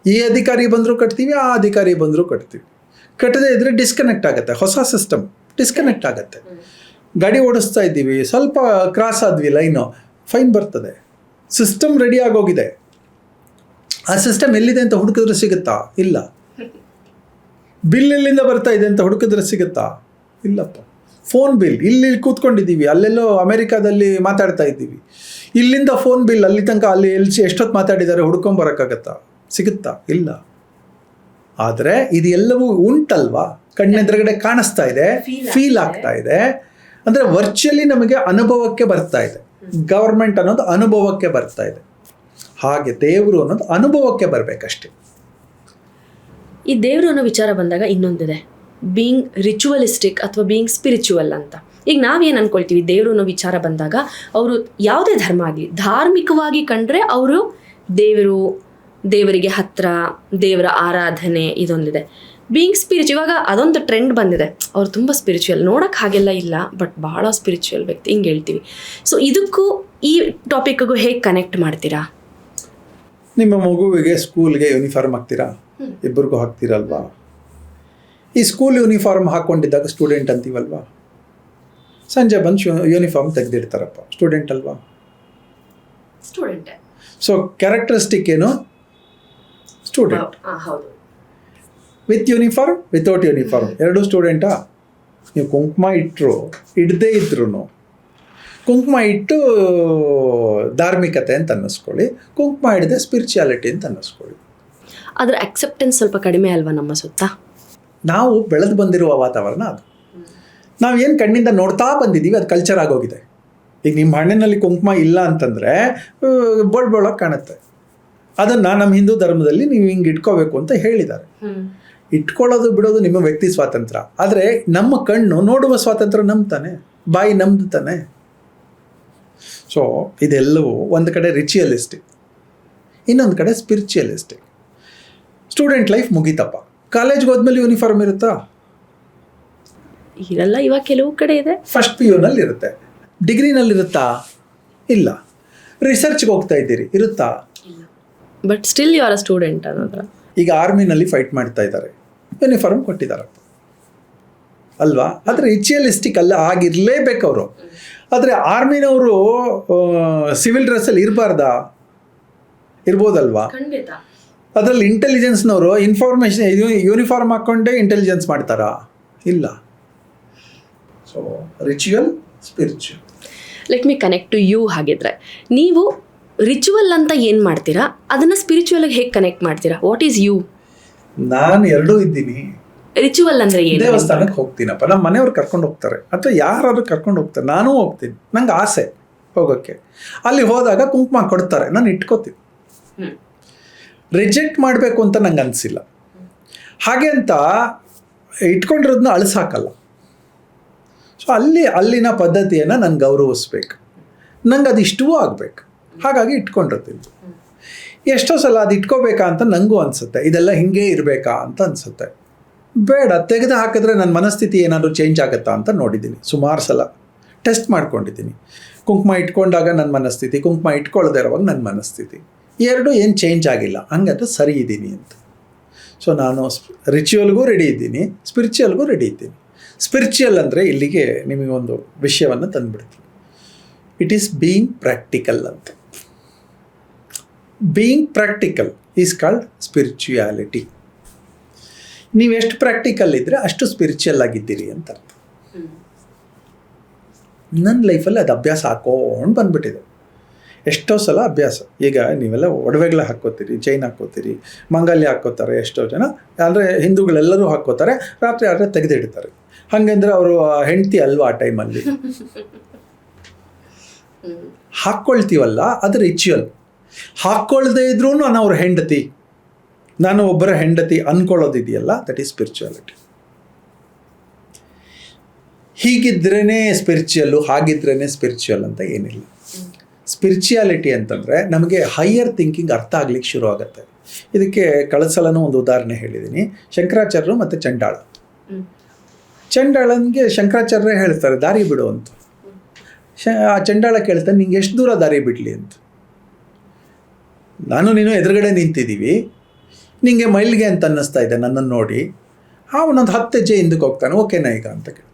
ಈ ಅಧಿಕಾರಿ ಬಂದರೂ ಕಟ್ತೀವಿ, ಆ ಅಧಿಕಾರಿ ಬಂದರೂ ಕಟ್ತೀವಿ. ಕಟ್ಟದೇ ಇದ್ದರೆ ಡಿಸ್ಕನೆಕ್ಟ್ ಆಗುತ್ತೆ, ಹೊಸ ಸಿಸ್ಟಮ್ ಡಿಸ್ಕನೆಕ್ಟ್ ಆಗುತ್ತೆ. ಗಾಡಿ ಓಡಿಸ್ತಾ ಇದ್ದೀವಿ, ಸ್ವಲ್ಪ ಕ್ರಾಸ್ ಆದ್ವಿ ಲೈನು, ಫೈನ್ ಬರ್ತದೆ. ಸಿಸ್ಟಮ್ ರೆಡಿ ಆಗೋಗಿದೆ, ಆ ಸಿಸ್ಟಮ್ ಎಲ್ಲಿದೆ ಅಂತ ಹುಡುಕಿದ್ರೆ ಸಿಗುತ್ತಾ? ಇಲ್ಲ. ಬಿಲ್ ಎಲ್ಲಿಂದ ಬರ್ತಾ ಇದೆ ಅಂತ ಹುಡುಕಿದ್ರೆ ಸಿಗುತ್ತಾ? ಇಲ್ಲಪ್ಪ. ಫೋನ್ ಬಿಲ್ ಇಲ್ಲಿ ಕೂತ್ಕೊಂಡಿದ್ದೀವಿ, ಅಲ್ಲೆಲ್ಲೋ ಅಮೆರಿಕಾದಲ್ಲಿ ಮಾತಾಡ್ತಾ ಇದ್ದೀವಿ, ಇಲ್ಲಿಂದ ಫೋನ್ ಬಿಲ್ ಅಲ್ಲಿ ತನಕ ಅಲ್ಲಿ ಎಷ್ಟೊತ್ತು ಮಾತಾಡಿದ್ದಾರೆ ಹುಡ್ಕೊಂಬರೋಕ್ಕಾಗತ್ತಾ? ಸಿಗುತ್ತಾ? ಇಲ್ಲ. ಆದರೆ ಇದು ಎಲ್ಲವೂ ಉಂಟಲ್ವಾ, ಕಣ್ಣೆದುರುಗಡೆ ಕಾಣಿಸ್ತಾ ಇದೆ, ಫೀಲ್ ಆಗ್ತಾ ಇದೆ. ಅಂದರೆ ವರ್ಚುವಲಿ ನಮಗೆ ಅನುಭವಕ್ಕೆ ಬರ್ತಾ ಇದೆ. ಗವರ್ಮೆಂಟ್ ಅನ್ನೋದು ಅನುಭವಕ್ಕೆ ಬರ್ತಾ ಇದೆ, ಹಾಗೆ ದೇವರು ಅನ್ನೋದು ಅನುಭವಕ್ಕೆ ಬರಬೇಕಷ್ಟೆ. ಈ ದೇವರು ಅನ್ನೋ ವಿಚಾರ ಬಂದಾಗ ಇನ್ನೊಂದಿದೆ, ಬೀಯಿಂಗ್ ರಿಚುವಲಿಸ್ಟಿಕ್ ಅಥವಾ ಬೀಯಿಂಗ್ ಸ್ಪಿರಿಚುವಲ್ ಅಂತ. ಈಗ ನಾವೇನು ಅಂದ್ಕೊಳ್ತೀವಿ, ದೇವರು ಅನ್ನೋ ವಿಚಾರ ಬಂದಾಗ ಅವರು ಯಾವುದೇ ಧರ್ಮ ಆಗಲಿ ಧಾರ್ಮಿಕವಾಗಿ ಕಂಡ್ರೆ ಅವರು ದೇವರಿಗೆ ಹತ್ರ, ದೇವರ ಆರಾಧನೆ ಇದೊಂದಿದೆ. ಬೀಯಿಂಗ್ ಸ್ಪಿರಿಚುವಲ್, ಇವಾಗ ಅದೊಂದು ಟ್ರೆಂಡ್ ಬಂದಿದೆ, ಅವ್ರು ತುಂಬ ಸ್ಪಿರಿಚುವಲ್, ನೋಡೋಕ್ಕೆ ಹಾಗೆಲ್ಲ ಇಲ್ಲ ಬಟ್ ಭಾಳ ಸ್ಪಿರಿಚುವಲ್ ವ್ಯಕ್ತಿ ಹಿಂಗೆ ಹೇಳ್ತೀವಿ. ಸೊ ಇದಕ್ಕೂ ಈ ಟಾಪಿಕ್ಗೂ ಹೇಗೆ ಕನೆಕ್ಟ್ ಮಾಡ್ತೀರಾ? ನಿಮ್ಮ ಮಗುವಿಗೆ ಸ್ಕೂಲ್ಗೆ ಯೂನಿಫಾರ್ಮ್ ಹಾಕ್ತೀರಾ? ಇಬ್ಬರಿಗೂ ಹಾಕ್ತೀರಲ್ವಾ? ಈ ಸ್ಕೂಲ್ ಯೂನಿಫಾರ್ಮ್ ಹಾಕ್ಕೊಂಡಿದ್ದಾಗ ಸ್ಟೂಡೆಂಟ್ ಅಂತೀವಲ್ವಾ? ಸಂಜೆ ಬಂದು ಯೂನಿಫಾರ್ಮ್ ತೆಗೆದಿಡ್ತಾರಪ್ಪ, ಸ್ಟೂಡೆಂಟ್ ಅಲ್ವಾ? ಸ್ಟೂಡೆಂಟ್. ಸೊ ಕ್ಯಾರೆಕ್ಟರಿಸ್ಟಿಕ್ ಏನು? ಸ್ಟೂಡೆಂಟ್. ಹೌದು. ವಿತ್ ಯೂನಿಫಾರ್ಮ್, ವಿತೌಟ್ ಯೂನಿಫಾರ್ಮ್ ಎರಡೂ ಸ್ಟೂಡೆಂಟಾ? ನೀವು ಕುಂಕುಮ ಇಡದೇ ಇದ್ರೂ ಕುಂಕುಮ ಇಟ್ಟು ಧಾರ್ಮಿಕತೆ ಅಂತ ಅನ್ನಿಸ್ಕೊಳ್ಳಿ, ಕುಂಕುಮ ಹಿಡದೆ ಸ್ಪಿರಿಚುಯಾಲಿಟಿ ಅಂತ ಅನ್ನಿಸ್ಕೊಳ್ಳಿ. ಅದರ ಅಕ್ಸೆಪ್ಟೆನ್ಸ್ ಸ್ವಲ್ಪ ಕಡಿಮೆ ಅಲ್ವಾ ನಮ್ಮ ಸುತ್ತ? ನಾವು ಬೆಳೆದು ಬಂದಿರುವ ವಾತಾವರಣ ಅದು. ನಾವೇನು ಕಣ್ಣಿಂದ ನೋಡ್ತಾ ಬಂದಿದ್ದೀವಿ, ಅದು ಕಲ್ಚರ್ ಆಗೋಗಿದೆ. ಈಗ ನಿಮ್ಮ ಹಣ್ಣಿನಲ್ಲಿ ಕುಂಕುಮ ಇಲ್ಲ ಅಂತಂದರೆ ಬೋಳಕ್ಕೆ ಕಾಣುತ್ತೆ. ಅದನ್ನು ನಮ್ಮ ಹಿಂದೂ ಧರ್ಮದಲ್ಲಿ ನೀವು ಹಿಂಗೆ ಇಟ್ಕೋಬೇಕು ಅಂತ ಹೇಳಿದ್ದಾರೆ. ಇಟ್ಕೊಳ್ಳೋದು ಬಿಡೋದು ನಿಮ್ಮ ವ್ಯಕ್ತಿ ಸ್ವಾತಂತ್ರ್ಯ, ಆದರೆ ನಮ್ಮ ಕಣ್ಣು ನೋಡುವ ಸ್ವಾತಂತ್ರ್ಯ ನಮ್ದು ತಾನೆ, ಬಾಯಿ ನಮ್ದು ತಾನೆ. ಸೊ ಇದೆಲ್ಲವೂ ಒಂದು ಕಡೆ ರಿಚುವಲಿಸ್ಟಿಕ್, ಇನ್ನೊಂದು ಕಡೆ ಸ್ಪಿರಿಚುವಲಿಸ್ಟಿಕ್. ಸ್ಟೂಡೆಂಟ್ ಲೈಫ್ ಮುಗೀತಪ್ಪ, ಕಾಲೇಜ್ಗೆ ಹೋದ್ಮೇಲೆ ಯೂನಿಫಾರ್ಮ್ ಇರುತ್ತಾ? ಇರಲ್ಲ. ಇವಾಗ ಕೆಲವು ಕಡೆ ಇದೆ. ಫಸ್ಟ್ PU ನಲ್ಲಿ ಇರುತ್ತೆ, ಡಿಗ್ರಿನಲ್ಲಿರುತ್ತಾ? ಇಲ್ಲ. ರಿಸರ್ಚ್ಗೆ ಹೋಗ್ತಾ ಇದ್ದೀರಿ, ಇರುತ್ತಾ? But still you are a student ಅನ್ನೋದ್ರ. ಈಗ ಆರ್ಮಿನಲ್ಲಿ ಫೈಟ್ ಮಾಡ್ತಾ ಇದ್ದಾರೆ, ಯೂನಿಫಾರ್ಮ್ ಕೊಟ್ಟಿದ್ದಾರಪ್ಪ ಅಲ್ವಾ? ಆದರೆ ರಿಚುವಲಿಸ್ಟಿಕ್ ಅಲ್ಲ, ಆಗಿರಲೇಬೇಕು ಅವರು. ಆದರೆ ಆರ್ಮಿನವರು ಸಿವಿಲ್ ಡ್ರೆಸ್ಸಲ್ಲಿ ಇರಬಾರ್ದಾ? ಇರ್ಬೋದಲ್ವಾ? ಖಂಡಿತ. ಅದರಲ್ಲಿ ಇಂಟೆಲಿಜೆನ್ಸ್ನವರು ಇನ್ಫಾರ್ಮೇಷನ್ ಯೂನಿಫಾರ್ಮ್ ಹಾಕ್ಕೊಂಡೇ ಇಂಟೆಲಿಜೆನ್ಸ್ ಮಾಡ್ತಾರಾ? ಇಲ್ಲ. So ritual, spiritual. Let me connect to you. ಹಾಗಿದ್ರೆ ನೀವು ರಿಚುವಲ್ ಅಂತ ಏನು ಮಾಡ್ತೀರಾ, ಅದನ್ನು ಸ್ಪಿರಿಚುವಲ್ಗೆ ಹೇಗೆ ಕನೆಕ್ಟ್ ಮಾಡ್ತೀರಾ? What is you? ನಾನು ಎರಡೂ ಇದ್ದೀನಿ. ರಿಚುವಲ್ ಅಂದರೆ ಏನು? ದೇವಸ್ಥಾನಕ್ಕೆ ಹೋಗ್ತೀನಪ್ಪ, ನಮ್ಮ ಮನೆಯವ್ರು ಕರ್ಕೊಂಡು ಹೋಗ್ತಾರೆ ಅಥವಾ ಯಾರಾದ್ರೂ ಕರ್ಕೊಂಡು ಹೋಗ್ತಾರೆ, ನಾನೂ ಹೋಗ್ತೀನಿ, ನಂಗೆ ಆಸೆ ಹೋಗೋಕ್ಕೆ. ಅಲ್ಲಿ ಹೋದಾಗ ಕುಂಕುಮ ಕೊಡ್ತಾರೆ, ನಾನು ಇಟ್ಕೋತೀನಿ. ರಿಜೆಕ್ಟ್ ಮಾಡಬೇಕು ಅಂತ ನಂಗೆ ಅನಿಸಿಲ್ಲ. ಹಾಗೆ ಅಂತ ಇಟ್ಕೊಂಡಿರೋದನ್ನ ಅಳಿಸಾಕಲ್ಲ. ಸೊ ಅಲ್ಲಿನ ಪದ್ಧತಿಯನ್ನು ನಾನು ಗೌರವಿಸ್ಬೇಕು, ನಂಗೆ ಅದು ಇಷ್ಟವೂ ಆಗಬೇಕು, ಹಾಗಾಗಿ ಇಟ್ಕೊಂಡಿರ್ತೀನಿ. ಎಷ್ಟೋ ಸಲ ಅದು ಇಟ್ಕೋಬೇಕಾ ಅಂತ ನನಗೂ ಅನಿಸುತ್ತೆ, ಇದೆಲ್ಲ ಹಿಂಗೆ ಇರಬೇಕಾ ಅಂತ ಅನಿಸುತ್ತೆ. ಬೇಡ, ತೆಗೆದು ಹಾಕಿದ್ರೆ ನನ್ನ ಮನಸ್ಥಿತಿ ಏನಾದರೂ ಚೇಂಜ್ ಆಗುತ್ತಾ ಅಂತ ನೋಡಿದ್ದೀನಿ, ಸುಮಾರು ಸಲ ಟೆಸ್ಟ್ ಮಾಡ್ಕೊಂಡಿದ್ದೀನಿ. ಕುಂಕುಮ ಇಟ್ಕೊಂಡಾಗ ನನ್ನ ಮನಸ್ಥಿತಿ, ಕುಂಕುಮ ಇಟ್ಕೊಳ್ಳದೆ ಇರೋವಾಗ ನನ್ನ ಮನಸ್ಥಿತಿ ಎರಡು ಏನು ಚೇಂಜ್ ಆಗಿಲ್ಲ, ಹಂಗಾದ್ರೆ ಸರಿ ಇದ್ದೀನಿ ಅಂತ. ಸೊ ನಾನು ರಿಚುವಲ್ಗೂ ರೆಡಿ ಇದ್ದೀನಿ, ಸ್ಪಿರಿಚುವಲ್ಗೂ ರೆಡಿ ಇದ್ದೀನಿ. ಸ್ಪಿರಿಚುವಲ್ ಅಂದರೆ ಇಲ್ಲಿಗೆ ನಿಮಗೆ ಒಂದು ವಿಷಯವನ್ನು ತಂದುಬಿಡ್ತೀನಿ. ಇಟ್ ಈಸ್ ಬೀಯಿಂಗ್ ಪ್ರಾಕ್ಟಿಕಲ್ ಅಂತ. Being practical is called spirituality. ನೀವು ಎಷ್ಟು ಪ್ರಾಕ್ಟಿಕಲ್ ಇದ್ದರೆ ಅಷ್ಟು ಸ್ಪಿರಿಚುವಲ್ ಆಗಿದ್ದೀರಿ ಅಂತ ಅರ್ಥ. ನನ್ನ ಲೈಫಲ್ಲಿ ಅದು ಅಭ್ಯಾಸ ಹಾಕ್ಕೊಂಡು ಬಂದುಬಿಟ್ಟಿದೆ. ಎಷ್ಟೋ ಸಲ ಅಭ್ಯಾಸ. ಈಗ ನೀವೆಲ್ಲ ಒಡವೆಗಳ ಹಾಕ್ಕೋತೀರಿ, ಚೈನ್ ಹಾಕ್ಕೋತೀರಿ, ಮಂಗಲ್ಯ ಹಾಕ್ಕೋತಾರೆ ಎಷ್ಟೋ ಜನ. ಅಂದರೆ ಹಿಂದೂಗಳೆಲ್ಲರೂ ಹಾಕ್ಕೋತಾರೆ, ರಾತ್ರಿ ಆದರೆ ತೆಗೆದಿಡ್ತಾರೆ. ಹಾಗಂದ್ರೆ ಅವರು ಹೆಂಡತಿ ಅಲ್ವಾ ಆ ಟೈಮಲ್ಲಿ. ಹಾಕ್ಕೊಳ್ತೀವಲ್ಲ ಅದು ರಿಚುವಲ್. ಹಾಕ್ಕೊಳ್ದೇ ಇದ್ರೂ ನಾನು ಅವ್ರ ಹೆಂಡತಿ, ನಾನು ಒಬ್ಬರ ಹೆಂಡತಿ ಅಂದ್ಕೊಳ್ಳೋದಿದೆಯಲ್ಲ, that is spirituality. ಹೀಗಿದ್ರೇ spiritual, ಹಾಗಿದ್ರೇ spiritual ಅಂತ ಏನಿಲ್ಲ. ಸ್ಪಿರಿಚುಯಾಲಿಟಿ ಅಂತಂದರೆ ನಮಗೆ ಹೈಯರ್ ಥಿಂಕಿಂಗ್ ಅರ್ಥ ಆಗ್ಲಿಕ್ಕೆ ಶುರು ಆಗುತ್ತೆ. ಇದಕ್ಕೆ ಕಳೆದ ಸಲನೂ ಒಂದು ಉದಾಹರಣೆ ಹೇಳಿದ್ದೀನಿ. ಶಂಕರಾಚಾರ್ಯರು ಮತ್ತು ಚಂಡಾಳ. ಚಂಡಾಳನಿಗೆ ಶಂಕರಾಚಾರ್ಯ ಹೇಳ್ತಾರೆ ದಾರಿ ಬಿಡು ಅಂತ. ಆ ಚಂಡಾಳ ಕೇಳ್ತಾನೆ, ನಿಂಗೆ ಎಷ್ಟು ದೂರ ದಾರಿ ಬಿಡಲಿ ಅಂತ. ನಾನು ನೀನು ಎದುರುಗಡೆ ನಿಂತಿದ್ದೀವಿ, ನಿಂಗೆ ಮೈಲ್ಗೆ ಅಂತ ಅನ್ನಿಸ್ತಾ ಇದೆ ನನ್ನನ್ನು ನೋಡಿ. ಅವನೊಂದು 10 ಹೆಜ್ಜೆ ಹಿಂದಕ್ಕೆ ಹೋಗ್ತಾನೆ, ಓಕೆನಾ ಈಗ ಅಂತ ಕೇಳ್ತಾನೆ.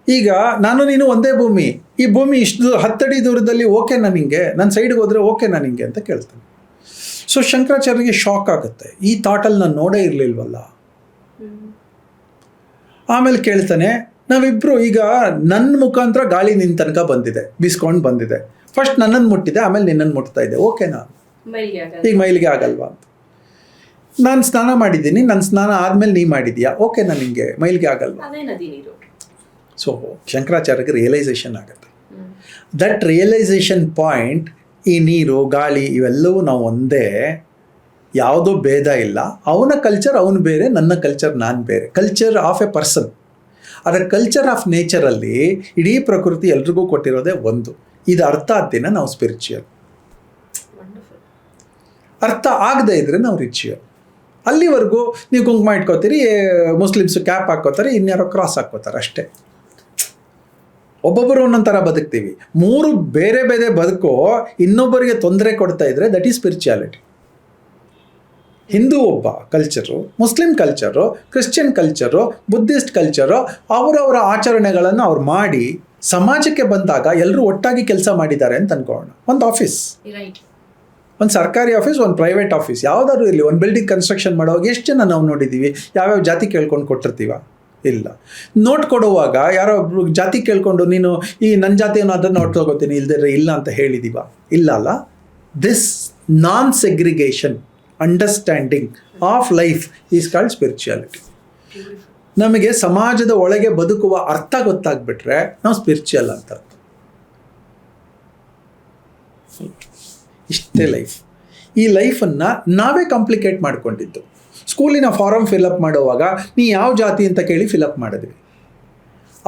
ಈಗ ನಾನು ನೀನು ಒಂದೇ ಭೂಮಿ, ಈ ಭೂಮಿ ಇಷ್ಟು 10 ಅಡಿ ದೂರದಲ್ಲಿ ಓಕೆನಾ ನಿಂಗೆ, ನನ್ನ ಸೈಡ್ಗೆ ಹೋದರೆ ಓಕೆನಾ ನಿಂಗೆ ಅಂತ ಕೇಳ್ತಾನೆ. ಸೊ ಶಂಕರಾಚಾರ್ಯರಿಗೆ ಶಾಕ್ ಆಗುತ್ತೆ, ಈ ಥಾಟಲ್ಲಿ ನಾನು ನೋಡೇ ಇರಲಿಲ್ವಲ್ಲ. ಆಮೇಲೆ ಕೇಳ್ತಾನೆ, ನಾವಿಬ್ಬರು ಈಗ ನನ್ನ ಮುಖಾಂತರ ಗಾಳಿ ನಿನ್ನ ತನಕ ಬಂದಿದೆ, ಬೀಸ್ಕೊಂಡು ಬಂದಿದೆ. ಫಸ್ಟ್ ನನ್ನನ್ನು ಮುಟ್ಟಿದೆ, ಆಮೇಲೆ ನಿನ್ನನ್ನು ಮುಟ್ತಾ ಇದೆ, ಓಕೆನಾ? ಈಗ ಮೈಲಿಗೆ ಆಗಲ್ವಾ ಅಂತ. ನಾನು ಸ್ನಾನ ಮಾಡಿದ್ದೀನಿ, ನನ್ನ ಸ್ನಾನ ಆದಮೇಲೆ ನೀ ಮಾಡಿದ್ಯಾ, ಓಕೆನಾ ನಿಂಗೆ ಮೈಲಿಗೆ ಆಗಲ್ವಾ? ಸೊ ಶಂಕರಾಚಾರ್ಯಗೆ ರಿಯಲೈಸೇಷನ್ ಆಗುತ್ತೆ. ದಟ್ ರಿಯಲೈಸೇಷನ್ ಪಾಯಿಂಟ್, ಈ ನೀರು ಗಾಳಿ ಇವೆಲ್ಲವೂ ನಾವು ಒಂದೇ, ಯಾವುದೋ ಭೇದ ಇಲ್ಲ. ಅವನ ಕಲ್ಚರ್ ಅವನು ಬೇರೆ, ನನ್ನ ಕಲ್ಚರ್ ನಾನು ಬೇರೆ. Culture of A person. ಆದರೆ ಕಲ್ಚರ್ ಆಫ್ ನೇಚರಲ್ಲಿ ಇಡೀ ಪ್ರಕೃತಿ ಎಲ್ರಿಗೂ ಕೊಟ್ಟಿರೋದೇ ಒಂದು. ಇದು ಅರ್ಥ ಆದ ದಿನ ನಾವು ಸ್ಪಿರಿಚುವಲ್. ಅರ್ಥ ಆಗದೇ ಇದ್ದರೆ ನಾವು ರಿಚುವಲ್. ಅಲ್ಲಿವರೆಗೂ ನೀವು ಕುಂಕುಮ ಇಟ್ಕೋತೀರಿ, ಮುಸ್ಲಿಮ್ಸು ಕ್ಯಾಪ್ ಹಾಕ್ಕೋತಾರೆ, ಇನ್ಯಾರೋ ಕ್ರಾಸ್ ಹಾಕ್ಕೋತಾರೆ, ಅಷ್ಟೇ. ಒಬ್ಬೊಬ್ಬರು ಒಂದೊಂದು ಥರ ಬದುಕ್ತೀವಿ. 3 ಬೇರೆ ಬೇರೆ ಬದುಕು ಇನ್ನೊಬ್ಬರಿಗೆ ತೊಂದರೆ ಕೊಡ್ತಾ ಇದ್ದರೆ ದಟ್ ಈಸ್ ಸ್ಪಿರಿಚುಯಾಲಿಟಿ. ಹಿಂದೂ ಒಬ್ಬ culture, Muslim culture, Christian culture, Buddhist culture, ಅವರವರ ಆಚರಣೆಗಳನ್ನು ಅವ್ರು ಮಾಡಿ ಸಮಾಜಕ್ಕೆ ಬಂದಾಗ ಎಲ್ಲರೂ ಒಟ್ಟಾಗಿ ಕೆಲಸ ಮಾಡಿದ್ದಾರೆ ಅಂತ ಅನ್ಕೊಳ್ಳೋಣ. ಒಂದು ಆಫೀಸ್, ಒಂದು ಸರ್ಕಾರಿ ಆಫೀಸ್, ಒಂದು ಪ್ರೈವೇಟ್ ಆಫೀಸ್, ಯಾವುದಾದ್ರು ಇರಲಿ. ಒಂದು ಬಿಲ್ಡಿಂಗ್ ಕನ್ಸ್ಟ್ರಕ್ಷನ್ ಮಾಡುವಾಗ ಎಷ್ಟು ಜನ ನಾವು ನೋಡಿದ್ದೀವಿ ಯಾವ್ಯಾವ ಜಾತಿ ಕೇಳ್ಕೊಂಡು ಕೊಟ್ಟಿರ್ತೀವ? ಇಲ್ಲ. ನೋಟ್ ಕೊಡುವಾಗ ಯಾರೋ ಜಾತಿ ಕೇಳ್ಕೊಂಡು ನೀನು ಈ ನನ್ನ ಜಾತಿಯನ್ನು ಅದನ್ನು ನೋಟ್ ತಗೋತೀನಿ ಇಲ್ದಿದ್ರೆ ಇಲ್ಲ ಅಂತ ಹೇಳಿದೀವ? ಇಲ್ಲ ಅಲ್ಲ. This non segregation understanding of life is called spirituality. ನಮಗೆ ಸಮಾಜದ ಒಳಗೆ ಬದುಕುವ ಅರ್ಥ ಗೊತ್ತಾಗ್ಬಿಟ್ರೆ ನಾವು ಸ್ಪಿರಿಚುವಲ್ ಅಂತ ಅರ್ಥ. ಇಷ್ಟೇ ಲೈಫ್. ಈ ಲೈಫನ್ನು ನಾವೇ ಕಾಂಪ್ಲಿಕೇಟ್ ಮಾಡ್ಕೊಂಡಿದ್ದು. ಸ್ಕೂಲಿನ ಫಾರಮ್ ಫಿಲಪ್ ಮಾಡುವಾಗ ನೀ ಯಾವ ಜಾತಿ ಅಂತ ಕೇಳಿ ಫಿಲಪ್ ಮಾಡಿದ್ವಿ.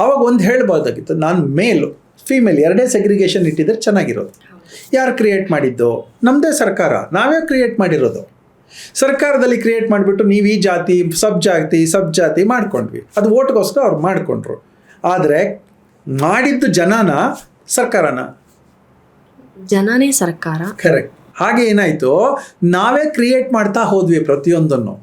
ಆವಾಗ ಒಂದು ಹೇಳ್ಬೋದಾಗಿತ್ತು, ನಾನು ಮೇಲು ಫೀಮೇಲ್ ಎರಡೇ ಸೆಗ್ರಿಗೇಷನ್ ಇಟ್ಟಿದ್ರೆ ಚೆನ್ನಾಗಿರೋದು. ಯಾರು ಕ್ರಿಯೇಟ್ ಮಾಡಿದ್ದು? ನಮ್ಮದೇ ಸರ್ಕಾರ, ನಾವೇ ಕ್ರಿಯೇಟ್ ಮಾಡಿರೋದು. ಸರ್ಕಾರದಲ್ಲಿ ಕ್ರಿಯೇಟ್ ಮಾಡಿಬಿಟ್ಟು ನೀವು ಈ ಜಾತಿ ಸಬ್ ಜಾತಿ ಮಾಡ್ಕೊಂಡ್ವಿ. ಅದು ಓಟ್ಗೋಸ್ಕರ ಅವ್ರು ಮಾಡಿಕೊಂಡ್ರು. ಆದರೆ ಮಾಡಿದ್ದು ಜನನ ಸರ್ಕಾರನ? ಜನನೇ ಸರ್ಕಾರ. ಕರೆಕ್ಟ್. ಹಾಗೆ ಏನಾಯಿತು, ನಾವೇ ಕ್ರಿಯೇಟ್ ಮಾಡ್ತಾ ಹೋದ್ವಿ ಪ್ರತಿಯೊಂದನ್ನು.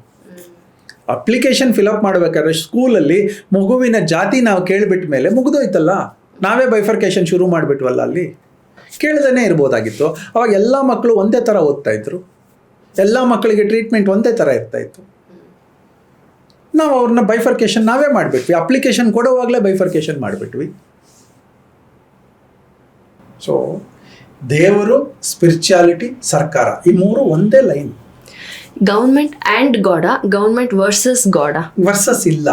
ಅಪ್ಲಿಕೇಶನ್ ಫಿಲಪ್ ಮಾಡಬೇಕಾದ್ರೆ ಸ್ಕೂಲಲ್ಲಿ ಮಗುವಿನ ಜಾತಿ ನಾವು ಕೇಳಿಬಿಟ್ಟ ಮೇಲೆ ಮುಗಿದೋಯ್ತಲ್ಲ. ನಾವೇ ಬೈಫರ್ಕೇಶನ್ ಶುರು ಮಾಡಿಬಿಟ್ವಲ್ಲ. ಅಲ್ಲಿ ಕೇಳ್ದೇ ಇರ್ಬೋದಾಗಿತ್ತು. ಅವಾಗ ಎಲ್ಲ ಮಕ್ಕಳು ಒಂದೇ ಥರ ಓದ್ತಾಯಿದ್ರು, ಎಲ್ಲ ಮಕ್ಕಳಿಗೆ ಟ್ರೀಟ್ಮೆಂಟ್ ಒಂದೇ ಥರ ಇರ್ತಾಯಿತ್ತು. ನಾವು ಅವ್ರನ್ನ ಬೈಫರ್ಕೇಶನ್ ನಾವೇ ಮಾಡಿಬಿಟ್ವಿ. ಅಪ್ಲಿಕೇಶನ್ ಕೊಡುವಾಗಲೇ ಬೈಫರ್ಕೇಶನ್ ಮಾಡಿಬಿಟ್ವಿ. ಸೊ ದೇವರು, ಸ್ಪಿರಿಚುಯಾಲಿಟಿ, ಸರ್ಕಾರ, ಈ 3 ಒಂದೇ line. Government and God, government versus God. Versus ಇಲ್ಲ,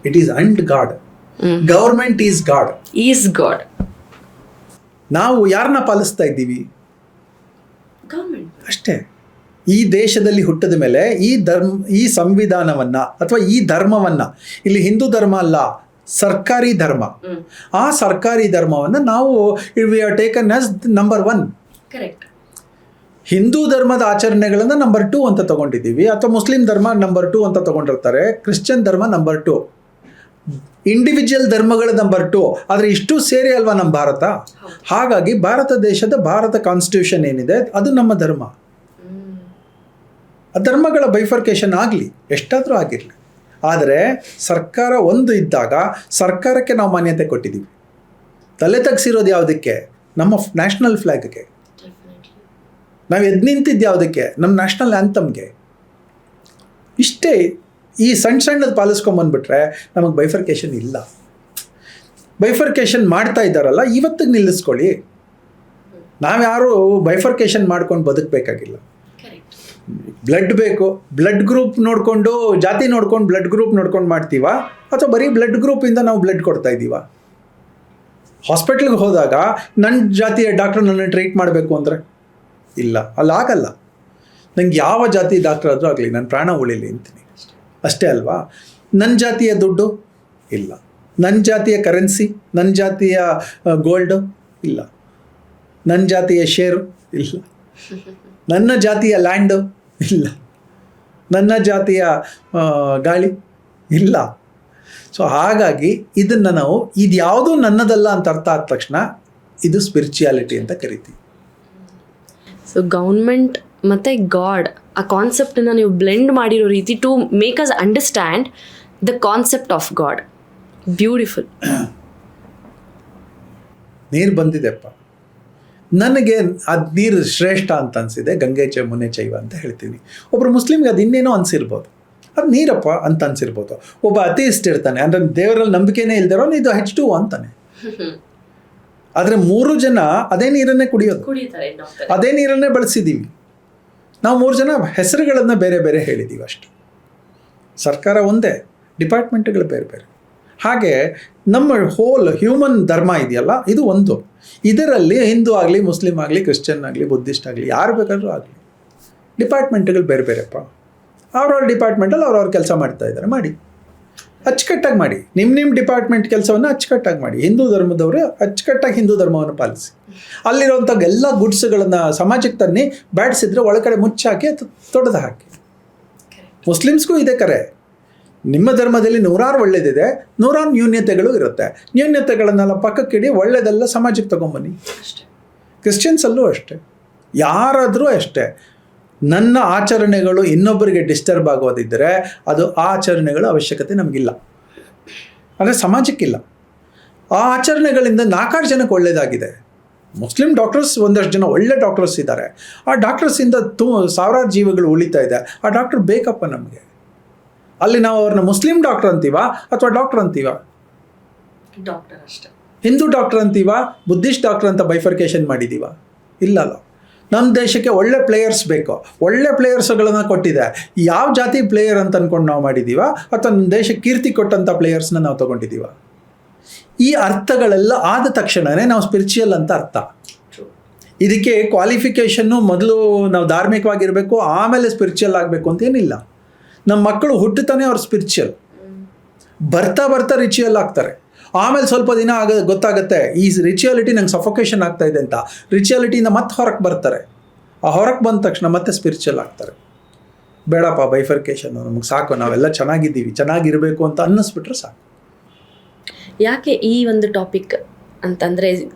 it is and God. Government is God. Is God. ನಾವು ಯಾರನ್ನ ಪಾಲಿಸ್ತಾ ಇದ್ದೀವಿ? ಗೌರ್ಮೆಂಟ್ ಅಷ್ಟೇ. ಈ ದೇಶದಲ್ಲಿ ಹುಟ್ಟಿದ ಮೇಲೆ ಈ ಸಂವಿಧಾನವನ್ನು ಅಥವಾ ಈ ಧರ್ಮವನ್ನು, ಇಲ್ಲಿ ಹಿಂದೂ ಧರ್ಮ ಅಲ್ಲ, ಸರ್ಕಾರಿ ಧರ್ಮ, ಆ ಸರ್ಕಾರಿ ಧರ್ಮವನ್ನು ನಾವು we are taken as number 1. Correct. Hindu ಧರ್ಮದ ಆಚರಣೆಗಳನ್ನು ನಂಬರ್ 2 ಅಂತ ತಗೊಂಡಿದ್ದೀವಿ. ಅಥವಾ ಮುಸ್ಲಿಂ ಧರ್ಮ ನಂಬರ್ 2 ಅಂತ ತಗೊಂಡಿರ್ತಾರೆ, ಕ್ರಿಶ್ಚಿಯನ್ ಧರ್ಮ ನಂಬರ್ 2. ಇಂಡಿವಿಜುವಲ್ ಧರ್ಮಗಳು ನಂಬರ್ 2. ಆದರೆ ಇಷ್ಟು ಸೇರಿ ಅಲ್ವಾ ನಮ್ಮ ಭಾರತ. ಹಾಗಾಗಿ ಭಾರತ ಕಾನ್ಸ್ಟಿಟ್ಯೂಷನ್ ಏನಿದೆ ಅದು ನಮ್ಮ ಧರ್ಮ. ಆ ಧರ್ಮಗಳ ಬೈಫರ್ಕೇಷನ್ ಆಗಲಿ, ಎಷ್ಟಾದರೂ ಆಗಿರಲಿ. ಆದರೆ ಸರ್ಕಾರ ಒಂದು ಇದ್ದಾಗ ಸರ್ಕಾರಕ್ಕೆ ನಾವು ಮಾನ್ಯತೆ ಕೊಟ್ಟಿದ್ದೀವಿ. ತಲೆ ತಗ್ಸಿರೋದು ಯಾವುದಕ್ಕೆ? ನಮ್ಮ ನ್ಯಾಷನಲ್ ಫ್ಲ್ಯಾಗ್ಗೆ. ನಾವು ಎದ್ದು ನಿಂತಿದ್ದು ಯಾವುದಕ್ಕೆ? ನಮ್ಮ ನ್ಯಾಷನಲ್ ಆ್ಯಂಥಮ್ಗೆ. ಇಷ್ಟೇ. ಈ ಸಣ್ಣದು ಪಾಲಿಸ್ಕೊಂಬಂದ್ಬಿಟ್ರೆ ನಮಗೆ ಬೈಫರ್ಕೇಷನ್ ಇಲ್ಲ. ಬೈಫರ್ಕೇಷನ್ ಮಾಡ್ತಾ ಇದ್ದಾರಲ್ಲ, ಇವತ್ತಿಗೆ ನಿಲ್ಲಿಸ್ಕೊಳ್ಳಿ. ನಾವ್ಯಾರು ಬೈಫರ್ಕೇಷನ್ ಮಾಡ್ಕೊಂಡು ಬದುಕಬೇಕಾಗಿಲ್ಲ. ಬ್ಲಡ್ ಬೇಕು, ಬ್ಲಡ್ ಗ್ರೂಪ್ ನೋಡಿಕೊಂಡು, ಜಾತಿ ನೋಡ್ಕೊಂಡು, ಬ್ಲಡ್ ಗ್ರೂಪ್ ನೋಡ್ಕೊಂಡು ಮಾಡ್ತೀವಾ, ಅಥವಾ ಬರೀ ಬ್ಲಡ್ ಗ್ರೂಪಿಂದ ನಾವು ಬ್ಲಡ್ ಕೊಡ್ತಾ ಇದ್ದೀವಾ? ಹಾಸ್ಪಿಟ್ಲಿಗೆ ಹೋದಾಗ ನನ್ನ ಜಾತಿಯ ಡಾಕ್ಟ್ರ್ ನನ್ನ ಟ್ರೀಟ್ ಮಾಡಬೇಕು ಅಂದರೆ ಇಲ್ಲ, ಅಲ್ಲಾಗಲ್ಲ. ನಂಗೆ ಯಾವ ಜಾತಿ ಡಾಕ್ಟ್ರ್ ಆದರೂ ಆಗಲಿ, ನನ್ನ ಪ್ರಾಣ ಉಳಿಲಿ ಅಂತೀನಿ, ಅಷ್ಟೇ ಅಲ್ವಾ? ನನ್ನ ಜಾತಿಯ ದುಡ್ಡು ಇಲ್ಲ, ನನ್ನ ಜಾತಿಯ ಕರೆನ್ಸಿ, ನನ್ನ ಜಾತಿಯ ಗೋಲ್ಡು ಇಲ್ಲ, ನನ್ನ ಜಾತಿಯ ಶೇರು ಇಲ್ಲ, ನನ್ನ ಜಾತಿಯ ಲ್ಯಾಂಡು ಇಲ್ಲ, ನನ್ನ ಜಾತಿಯ ಗಾಳಿ ಇಲ್ಲ. ಸೊ ಹಾಗಾಗಿ ಇದನ್ನು ನಾವು ಇದ್ಯಾವುದೂ ನನ್ನದಲ್ಲ ಅಂತ ಅರ್ಥ ಆದ ತಕ್ಷಣ ಇದು ಸ್ಪಿರಿಚುಯಾಲಿಟಿ ಅಂತ ಕರಿತೀವಿ. ಸೊ ಗೌರ್ಮೆಂಟ್ ಮತ್ತು ಗಾಡ್ ಆ ಕಾನ್ಸೆಪ್ಟನ್ನು ನೀವು ಬ್ಲೆಂಡ್ ಮಾಡಿರೋ ರೀತಿ to make us understand the concept of God. Beautiful. ನೀರು ಬಂದಿದೆಪ್ಪ, ನನಗೆ ಅದು ನೀರು ಶ್ರೇಷ್ಠ ಅಂತ ಅನಿಸಿದೆ, ಗಂಗೆ ಮುನೆ ಚೈವ ಅಂತ ಹೇಳ್ತೀನಿ. ಒಬ್ಬರು ಮುಸ್ಲಿಮ್ಗೆ ಅದು ಇನ್ನೇನೋ ಅನಿಸಿರ್ಬೋದು, ಅದು ನೀರಪ್ಪ ಅಂತ ಅನಿಸಿರ್ಬೋದು. ಒಬ್ಬ ಅತೀಸ್ಟ್ ಇರ್ತಾನೆ, ಅಂದರೆ ದೇವರಲ್ಲಿ ನಂಬಿಕೆನೇ ಇಲ್ದಿರೋ ಇದು H2O ಅಂತಾನೆ. ಆದರೆ 3 ಜನ ಅದೇ ನೀರನ್ನೇ ಕುಡಿಯೋದು, ಅದೇ ನೀರನ್ನೇ ಬಳಸಿದ್ದೀವಿ. ನಾವು 3 ಜನ ಹೆಸರುಗಳನ್ನು ಬೇರೆ ಬೇರೆ ಹೇಳಿದ್ದೀವಿ ಅಷ್ಟು. ಸರ್ಕಾರ ಒಂದೇ, ಡಿಪಾರ್ಟ್ಮೆಂಟ್ಗಳು ಬೇರೆ ಬೇರೆ. ಹಾಗೆ ನಮ್ಮ ಹೋಲ್ ಹ್ಯೂಮನ್ ಧರ್ಮ ಇದೆಯಲ್ಲ, ಇದು ಒಂದು. ಇದರಲ್ಲಿ ಹಿಂದೂ ಆಗಲಿ, ಮುಸ್ಲಿಮ್ ಆಗಲಿ, ಕ್ರಿಶ್ಚಿಯನ್ ಆಗಲಿ, ಬುದ್ಧಿಸ್ಟ್ ಆಗಲಿ, ಯಾರು ಬೇಕಾದರೂ ಆಗಲಿ, ಡಿಪಾರ್ಟ್ಮೆಂಟ್ಗಳು ಬೇರೆ ಬೇರೆಪ್ಪ. ಅವ್ರವ್ರ ಡಿಪಾರ್ಟ್ಮೆಂಟಲ್ಲಿ ಅವ್ರವ್ರ ಕೆಲಸ ಮಾಡ್ತಾ ಇದ್ದಾರೆ, ಮಾಡಿ, ಅಚ್ಚುಕಟ್ಟಾಗಿ ಮಾಡಿ. ನಿಮ್ಮ ಡಿಪಾರ್ಟ್ಮೆಂಟ್ ಕೆಲಸವನ್ನು ಅಚ್ಚುಕಟ್ಟಾಗಿ ಮಾಡಿ. ಹಿಂದೂ ಧರ್ಮದವರು ಅಚ್ಚುಕಟ್ಟಾಗಿ ಹಿಂದೂ ಧರ್ಮವನ್ನು ಪಾಲಿಸಿ. ಅಲ್ಲಿರುವಂಥ ಎಲ್ಲ ಗುಡ್ಸ್ಗಳನ್ನು ಸಮಾಜಕ್ಕೆ ತನ್ನಿ, ಬ್ಯಾಡಿಸಿದ್ರೆ ಒಳಗಡೆ ಮುಚ್ಚಾಕಿ ತೊಡೆದು ಹಾಕಿ. ಮುಸ್ಲಿಮ್ಸ್ಗೂ ಇದೆ ಕರೆ. ನಿಮ್ಮ ಧರ್ಮದಲ್ಲಿ 100 ಒಳ್ಳೇದಿದೆ, 100 ನ್ಯೂನ್ಯತೆಗಳು ಇರುತ್ತೆ. ನ್ಯೂನ್ಯತೆಗಳನ್ನೆಲ್ಲ ಪಕ್ಕಕ್ಕಿಡಿ, ಒಳ್ಳೆಯದೆಲ್ಲ ಸಮಾಜಕ್ಕೆ ತೊಗೊಂಬನ್ನಿ. ಕ್ರಿಶ್ಚಿಯನ್ಸಲ್ಲೂ ಅಷ್ಟೇ, ಯಾರಾದರೂ ಅಷ್ಟೇ. ನನ್ನ ಆಚರಣೆಗಳು ಇನ್ನೊಬ್ಬರಿಗೆ ಡಿಸ್ಟರ್ಬ್ ಆಗೋದಿದ್ದರೆ ಅದು ಆ ಆಚರಣೆಗಳ ಅವಶ್ಯಕತೆ ನಮಗಿಲ್ಲ, ಅಂದರೆ ಸಮಾಜಕ್ಕಿಲ್ಲ. ಆ ಆಚರಣೆಗಳಿಂದ 4 ಜನಕ್ಕೆ ಒಳ್ಳೆಯದಾಗಿದೆ. ಮುಸ್ಲಿಂ ಡಾಕ್ಟರ್ಸ್ ಒಂದಷ್ಟು ಜನ ಒಳ್ಳೆ ಡಾಕ್ಟರ್ಸ್ ಇದ್ದಾರೆ. ಆ ಡಾಕ್ಟರ್ಸಿಂದ ಸಾವಿರಾರು ಜೀವಗಳು ಉಳಿತಾ ಇದೆ. ಆ ಡಾಕ್ಟರ್ ಬೇಕಪ್ಪ ನಮಗೆ. ಅಲ್ಲಿ ನಾವು ಅವ್ರನ್ನ ಮುಸ್ಲಿಂ ಡಾಕ್ಟರ್ ಅಂತೀವಾ ಅಥವಾ ಡಾಕ್ಟರ್ ಅಂತೀವಾ? ಡಾಕ್ಟರ್ ಅಷ್ಟೇ. ಹಿಂದೂ ಡಾಕ್ಟರ್ ಅಂತೀವಾ, ಬುದ್ಧಿಸ್ಟ್ ಡಾಕ್ಟರ್ ಅಂತ ಬೈಫರ್ಕೇಷನ್ ಮಾಡಿದ್ದೀವ? ಇಲ್ಲಲ್ಲ. ನಮ್ಮ ದೇಶಕ್ಕೆ ಒಳ್ಳೆ ಪ್ಲೇಯರ್ಸ್ ಬೇಕು, ಒಳ್ಳೆ ಪ್ಲೇಯರ್ಸ್ಗಳನ್ನು ಕೊಟ್ಟಿದೆ. ಯಾವ ಜಾತಿ ಪ್ಲೇಯರ್ ಅಂತ ಅಂದ್ಕೊಂಡು ನಾವು ಮಾಡಿದ್ದೀವ, ಅಥವಾ ನಮ್ಮ ದೇಶಕ್ಕೆ ಕೀರ್ತಿ ಕೊಟ್ಟಂಥ ಪ್ಲೇಯರ್ಸ್ನ ನಾವು ತೊಗೊಂಡಿದ್ದೀವ? ಈ ಅರ್ಥಗಳೆಲ್ಲ ಆದ ತಕ್ಷಣವೇ ನಾವು ಸ್ಪಿರಿಚುವಲ್ ಅಂತ ಅರ್ಥ. ಇದಕ್ಕೆ ಕ್ವಾಲಿಫಿಕೇಷನ್ನು ಮೊದಲು ನಾವು ಧಾರ್ಮಿಕವಾಗಿರಬೇಕು, ಆಮೇಲೆ ಸ್ಪಿರಿಚುವಲ್ ಆಗಬೇಕು ಅಂತೇನಿಲ್ಲ. ನಮ್ಮ ಮಕ್ಕಳು ಹುಟ್ಟುತ್ತಾನೆ ಅವ್ರು ಸ್ಪಿರಿಚುವಲ್, ಬರ್ತಾ ಬರ್ತಾ ರಿಚುವಲ್ ಆಗ್ತಾರೆ. ಆಮೇಲೆ ಸ್ವಲ್ಪ ದಿನ ಗೊತ್ತಾಗುತ್ತೆ ಈ ರಿಚುಯಾಲಿಟಿ ನಂಗೆ ಸಫೋಕೇಶನ್ ಆಗ್ತಾ ಇದೆ ಅಂತ. ರಿಚುಯಾಲಿಟಿಯಿಂದ ಮತ್ತೆ ಹೊರಗೆ ಬರ್ತಾರೆ. ಆ ಹೊರಗೆ ಬಂದ ತಕ್ಷಣ ಮತ್ತೆ ಸ್ಪಿರಿಚುವಲ್ ಆಗ್ತಾರೆ. ಬೇಡಪ್ಪ ಬೈಫರ್ಕೇಷನ್, ನಮಗೆ ಸಾಕು, ನಾವೆಲ್ಲ ಚೆನ್ನಾಗಿದ್ದೀವಿ, ಚೆನ್ನಾಗಿರಬೇಕು ಅಂತ ಅನ್ನಿಸ್ಬಿಟ್ರೆ ಸಾಕು. ಯಾಕೆ ಈ ಒಂದು ಟಾಪಿಕ್ ಅಂತಂದರೆ,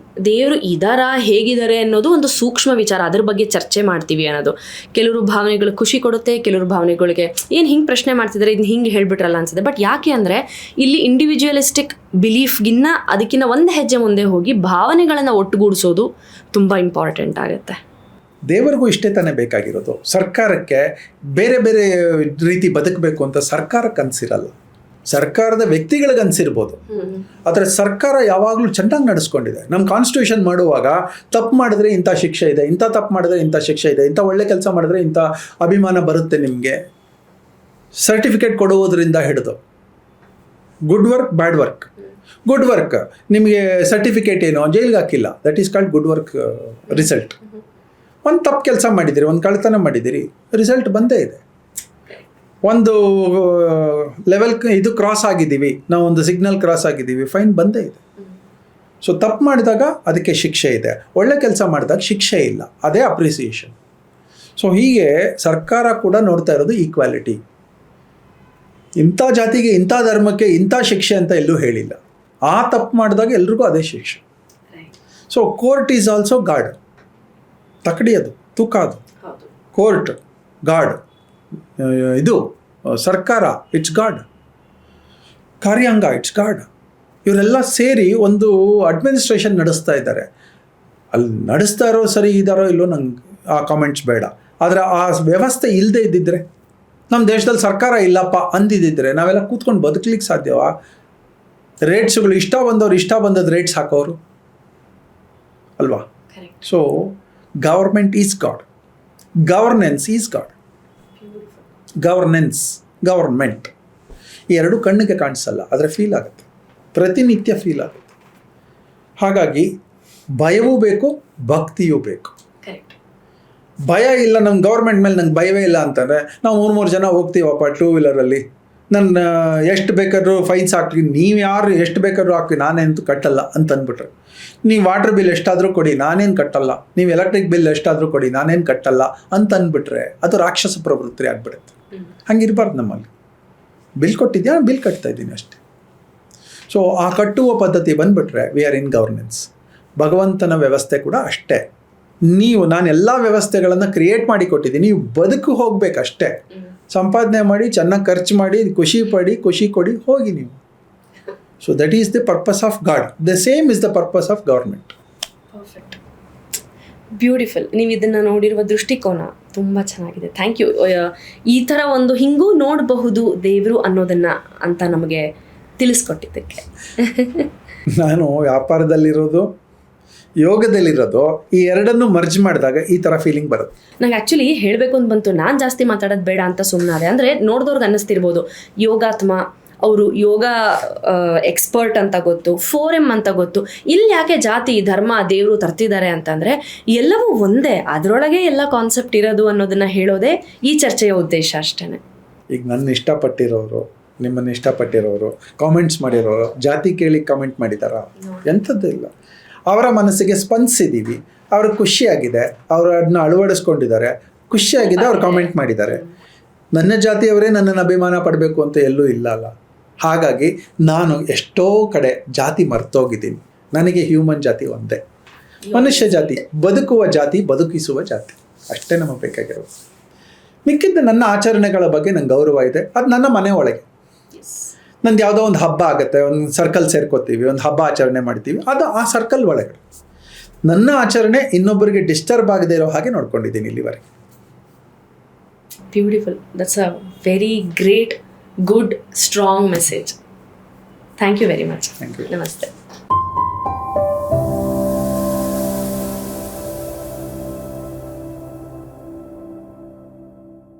ದೇವರು ಇದಾರಾ, ಹೇಗಿದ್ದಾರೆ ಅನ್ನೋದು ಒಂದು ಸೂಕ್ಷ್ಮ ವಿಚಾರ, ಅದ್ರ ಬಗ್ಗೆ ಚರ್ಚೆ ಮಾಡ್ತೀವಿ ಅನ್ನೋದು. ಕೆಲವರು ಭಾವನೆಗಳು ಖುಷಿ ಕೊಡುತ್ತೆ, ಕೆಲವರು ಭಾವನೆಗಳಿಗೆ ಏನು ಹಿಂಗೆ ಪ್ರಶ್ನೆ ಮಾಡ್ತಿದ್ದಾರೆ, ಇದನ್ನ ಹಿಂಗೆ ಹೇಳ್ಬಿಟ್ರಲ್ಲ ಅನ್ಸುತ್ತೆ. ಬಟ್ ಯಾಕೆ ಅಂದರೆ ಇಲ್ಲಿ ಇಂಡಿವಿಜುವಲಿಸ್ಟಿಕ್ ಬಿಲೀಫ್ಗಿನ್ನ ಅದಕ್ಕಿಂತ ಒಂದು ಹೆಜ್ಜೆ ಮುಂದೆ ಹೋಗಿ ಭಾವನೆಗಳನ್ನು ಒಟ್ಟುಗೂಡಿಸೋದು ತುಂಬ ಇಂಪಾರ್ಟೆಂಟ್ ಆಗುತ್ತೆ. ದೇವರಿಗೂ ಇಷ್ಟೇ ತಾನೇ ಬೇಕಾಗಿರೋದು. ಸರ್ಕಾರಕ್ಕೆ ಬೇರೆ ಬೇರೆ ರೀತಿ ಬದುಕಬೇಕು ಅಂತ ಸರ್ಕಾರಕ್ಕೆ ಅನಿಸಿರಲ್ಲ, ಸರ್ಕಾರದ ವ್ಯಕ್ತಿಗಳಿಗೆ ಅನಿಸಿರ್ಬೋದು. ಆದರೆ ಸರ್ಕಾರ ಯಾವಾಗಲೂ ಚೆನ್ನಾಗಿ ನಡೆಸ್ಕೊಂಡಿದೆ. ನಮ್ಮ ಕಾನ್ಸ್ಟಿಟ್ಯೂಷನ್ ಮಾಡುವಾಗ ತಪ್ಪು ಮಾಡಿದ್ರೆ ಇಂಥ ಶಿಕ್ಷೆ ಇದೆ, ಇಂಥ ತಪ್ಪು ಮಾಡಿದ್ರೆ ಇಂಥ ಶಿಕ್ಷೆ ಇದೆ, ಇಂಥ ಒಳ್ಳೆ ಕೆಲಸ ಮಾಡಿದ್ರೆ ಇಂಥ ಅಭಿಮಾನ ಬರುತ್ತೆ ನಿಮಗೆ, ಸರ್ಟಿಫಿಕೇಟ್ ಕೊಡುವುದರಿಂದ ಹಿಡಿದು ಗುಡ್ ವರ್ಕ್, ಬ್ಯಾಡ್ ವರ್ಕ್. ಗುಡ್ ವರ್ಕ್ ನಿಮಗೆ ಸರ್ಟಿಫಿಕೇಟ್ ಏನು, ಜೈಲಿಗೆ ಹಾಕಿಲ್ಲ, that is called good work result. ಒಂದು ತಪ್ಪು ಕೆಲಸ ಮಾಡಿದ್ದೀರಿ, ಒಂದು ಕಳ್ತನ ಮಾಡಿದ್ದೀರಿ, ರಿಸಲ್ಟ್ ಬಂದೇ ಇದೆ. ಒಂದು ಲೆವೆಲ್ ಇದು ಕ್ರಾಸ್ ಆಗಿದ್ದೀವಿ, ನಾವು ಒಂದು ಸಿಗ್ನಲ್ ಕ್ರಾಸ್ ಆಗಿದ್ದೀವಿ, ಫೈನ್ ಬಂದೇ ಇದೆ. ಸೊ ತಪ್ಪು ಮಾಡಿದಾಗ ಅದಕ್ಕೆ ಶಿಕ್ಷೆ ಇದೆ, ಒಳ್ಳೆ ಕೆಲಸ ಮಾಡಿದಾಗ ಶಿಕ್ಷೆ ಇಲ್ಲ, ಅದೇ ಅಪ್ರಿಸಿಯೇಷನ್. ಸೊ ಹೀಗೆ ಸರ್ಕಾರ ಕೂಡ ನೋಡ್ತಾ ಇರೋದು ಈಕ್ವಾಲಿಟಿ. ಇಂಥ ಜಾತಿಗೆ ಇಂಥ ಧರ್ಮಕ್ಕೆ ಇಂಥ ಶಿಕ್ಷೆ ಅಂತ ಎಲ್ಲೂ ಹೇಳಿಲ್ಲ. ಆ ತಪ್ಪು ಮಾಡಿದಾಗ ಎಲ್ರಿಗೂ ಅದೇ ಶಿಕ್ಷೆ. So court is also God. ತಕಡಿ ಅದು, ತೂಕ ಅದು. ಕೋರ್ಟ್ ಗಾಡ್, ಇದು ಸರ್ಕಾರ ಇಟ್ಸ್ ಗಾಡ್, ಕಾರ್ಯಾಂಗ ಇಟ್ಸ್ ಗಾಡ್. ಇವರೆಲ್ಲ ಸೇರಿ ಒಂದು ಅಡ್ಮಿನಿಸ್ಟ್ರೇಷನ್ ನಡೆಸ್ತಾ ಇದ್ದಾರೆ. ಅಲ್ಲಿ ನಡೆಸ್ತಾ ಇರೋ ಸರಿ ಇದ್ದಾರೋ ಇಲ್ಲೋ ನಂಗೆ ಆ ಕಾಮೆಂಟ್ಸ್ ಬೇಡ. ಆದರೆ ಆ ವ್ಯವಸ್ಥೆ ಇಲ್ಲದೆ ಇದ್ದಿದ್ರೆ, ನಮ್ಮ ದೇಶದಲ್ಲಿ ಸರ್ಕಾರ ಇಲ್ಲಪ್ಪ ಅಂದಿದ್ದಿದ್ರೆ ನಾವೆಲ್ಲ ಕೂತ್ಕೊಂಡು ಬದುಕಲಿಕ್ಕೆ ಸಾಧ್ಯವಾ? ರೇಟ್ಸ್ಗಳು ಇಷ್ಟ ಬಂದದ್ದು ರೇಟ್ಸ್ ಹಾಕೋರು ಅಲ್ವಾ? So government is god, governance is god. Government ಈ ಎರಡು ಕಣ್ಣಿಗೆ ಕಾಣಿಸಲ್ಲ, ಆದರೆ ಫೀಲ್ ಆಗುತ್ತೆ, ಪ್ರತಿನಿತ್ಯ ಫೀಲ್ ಆಗುತ್ತೆ. ಹಾಗಾಗಿ ಭಯವೂ ಬೇಕು, ಭಕ್ತಿಯೂ ಬೇಕು. ಭಯ ಇಲ್ಲ, ನಮ್ಮ ಗೌರ್ಮೆಂಟ್ ಮೇಲೆ ನಂಗೆ ಭಯವೇ ಇಲ್ಲ ಅಂತಂದರೆ ನಾವು 3 ಜನ ಹೋಗ್ತೀವಪ್ಪ 2 ವೀಲರಲ್ಲಿ, ನನ್ನ ಎಷ್ಟು ಬೇಕಾದ್ರೂ ಫೈನ್ಸ್ ಹಾಕಿ, ನೀವು ಯಾರು ಎಷ್ಟು ಬೇಕಾದ್ರೂ ಹಾಕಿ, ನಾನೇಂತೂ ಕಟ್ಟಲ್ಲ ಅಂತ ಅಂದ್ಬಿಟ್ರೆ, ನೀವು ವಾಟರ್ ಬಿಲ್ ಎಷ್ಟಾದರೂ ಕೊಡಿ ನಾನೇನು ಕಟ್ಟಲ್ಲ, ನೀವು ಎಲೆಕ್ಟ್ರಿಕ್ ಬಿಲ್ ಎಷ್ಟಾದರೂ ಕೊಡಿ ನಾನೇನು ಕಟ್ಟಲ್ಲ ಅಂತ ಅಂದ್ಬಿಟ್ರೆ ಅದು ರಾಕ್ಷಸ ಪ್ರವೃತ್ತಿ ಆಗಿಬಿಡುತ್ತೆ. ಹಂಗಿರಬಾರ್ದು. ನಮ್ಮಲ್ಲಿ ಬಿಲ್ ಕೊಟ್ಟಿದ್ಯಾ, ಬಿಲ್ ಕಟ್ತಾ ಇದ್ದೀನಿ ಅಷ್ಟೇ. ಸೊ ಆ ಕಟ್ಟುವ ಪದ್ಧತಿ ಬಂದುಬಿಟ್ರೆ ವಿ ಆರ್ ಇನ್ ಗವರ್ನೆನ್ಸ್. ಭಗವಂತನ ವ್ಯವಸ್ಥೆ ಕೂಡ ಅಷ್ಟೇ. ನಾನು ಎಲ್ಲ ವ್ಯವಸ್ಥೆಗಳನ್ನು ಕ್ರಿಯೇಟ್ ಮಾಡಿ ಕೊಟ್ಟಿದ್ದೀನಿ, ನೀವು ಬದುಕು ಹೋಗ್ಬೇಕಷ್ಟೇ. ಸಂಪಾದನೆ ಮಾಡಿ, ಚೆನ್ನಾಗಿ ಖರ್ಚು ಮಾಡಿ, ಖುಷಿ ಕೊಡಿ, ಹೋಗಿ ನೀವು. So that is the purpose of God. The same is the purpose of government. Perfect, beautiful. ನೀವು ಇದನ್ನು ನೋಡಿರುವ ದೃಷ್ಟಿಕೋನ ತುಂಬ ಚೆನ್ನಾಗಿದೆ. Thank you. ಈ ಥರ ಒಂದು ಹಿಂಗೂ ನೋಡಬಹುದು ದೇವರು ಅನ್ನೋದನ್ನು ಅಂತ ನಮಗೆ ತಿಳಿಸ್ಕೊಟ್ಟಿದ್ದಕ್ಕೆ. ನಾನು ವ್ಯಾಪಾರದಲ್ಲಿರೋದು, ಯೋಗದಲ್ಲಿರೋದು, ಈ ಎರಡನ್ನು ಮರ್ಜ್ ಮಾಡಿದಾಗ ಈ ಥರ ಫೀಲಿಂಗ್ ಬರುತ್ತೆ. ನಂಗೆ ಆ್ಯಕ್ಚುಲಿ ಹೇಳಬೇಕು ಅಂತ ಬಂತು, ನಾನು ಜಾಸ್ತಿ ಮಾತಾಡೋದು ಬೇಡ ಅಂತ ಸುಮ್ಮನಾದೆ. ಅಂದರೆ ನೋಡಿದವ್ರಿಗೆ ಅನ್ನಿಸ್ತಿರ್ಬೋದು, ಯೋಗಾತ್ಮ ಅವರು ಯೋಗ ಎಕ್ಸ್ಪರ್ಟ್ ಅಂತ ಗೊತ್ತು, 4M ಅಂತ ಗೊತ್ತು, ಇಲ್ಲಿ ಯಾಕೆ ಜಾತಿ ಧರ್ಮ ದೇವರು ತರ್ತಿದ್ದಾರೆ ಅಂತಂದರೆ ಎಲ್ಲವೂ ಒಂದೇ, ಅದರೊಳಗೆ ಎಲ್ಲ ಕಾನ್ಸೆಪ್ಟ್ ಇರೋದು ಅನ್ನೋದನ್ನು ಹೇಳೋದೇ ಈ ಚರ್ಚೆಯ ಉದ್ದೇಶ ಅಷ್ಟೇ. ಈಗ ನನ್ನ ಇಷ್ಟಪಟ್ಟಿರೋರು, ನಿಮ್ಮನ್ನು ಇಷ್ಟಪಟ್ಟಿರೋರು, ಕಾಮೆಂಟ್ಸ್ ಮಾಡಿರೋರು ಜಾತಿ ಕೇಳಿ ಕಾಮೆಂಟ್ ಮಾಡಿದಾರ? ಎಂಥದ್ದು ಇಲ್ಲ. ಅವರ ಮನಸ್ಸಿಗೆ ಸ್ಪಂದಿಸಿದ್ದೀವಿ, ಅವ್ರಿಗೆ ಖುಷಿಯಾಗಿದೆ, ಅವರು ಅದನ್ನ ಅಳವಡಿಸ್ಕೊಂಡಿದ್ದಾರೆ, ಖುಷಿಯಾಗಿದೆ, ಅವ್ರು ಕಾಮೆಂಟ್ ಮಾಡಿದ್ದಾರೆ. ನನ್ನ ಜಾತಿಯವರೇ ನನ್ನನ್ನು ಅಭಿಮಾನ ಪಡಬೇಕು ಅಂತ ಎಲ್ಲೂ ಇಲ್ಲ ಅಲ್ಲ. ಹಾಗಾಗಿ ನಾನು ಎಷ್ಟೋ ಕಡೆ ಜಾತಿ ಮರ್ತೋಗಿದ್ದೀನಿ. ನನಗೆ ಹ್ಯೂಮನ್ ಜಾತಿ ಒಂದೇ, ಮನುಷ್ಯ ಜಾತಿ, ಬದುಕುವ ಜಾತಿ, ಬದುಕಿಸುವ ಜಾತಿ, ಅಷ್ಟೇ ನಮಗೆ ಬೇಕಾಗಿರೋದು. ಮಿಕ್ಕಿದ್ದ ನನ್ನ ಆಚರಣೆಗಳ ಬಗ್ಗೆ ನಂಗೆ ಗೌರವ ಇದೆ, ಅದು ನನ್ನ ಮನೆ ಒಳಗೆ. ನಂದು ಯಾವುದೋ ಒಂದು ಹಬ್ಬ ಆಗುತ್ತೆ, ಒಂದು ಸರ್ಕಲ್ ಸೇರ್ಕೋತೀವಿ, ಒಂದು ಹಬ್ಬ ಆಚರಣೆ ಮಾಡ್ತೀವಿ, ಅದು ಆ ಸರ್ಕಲ್ ಒಳಗಡೆ. ನನ್ನ ಆಚರಣೆ ಇನ್ನೊಬ್ಬರಿಗೆ ಡಿಸ್ಟರ್ಬ್ ಆಗದೆ ಇರೋ ಹಾಗೆ ನೋಡ್ಕೊಂಡಿದ್ದೀನಿ ಇಲ್ಲಿವರೆಗೆ. Beautiful. That's a very great, good, strong message. Thank you very much. Thank you. ನಮಸ್ತೆ.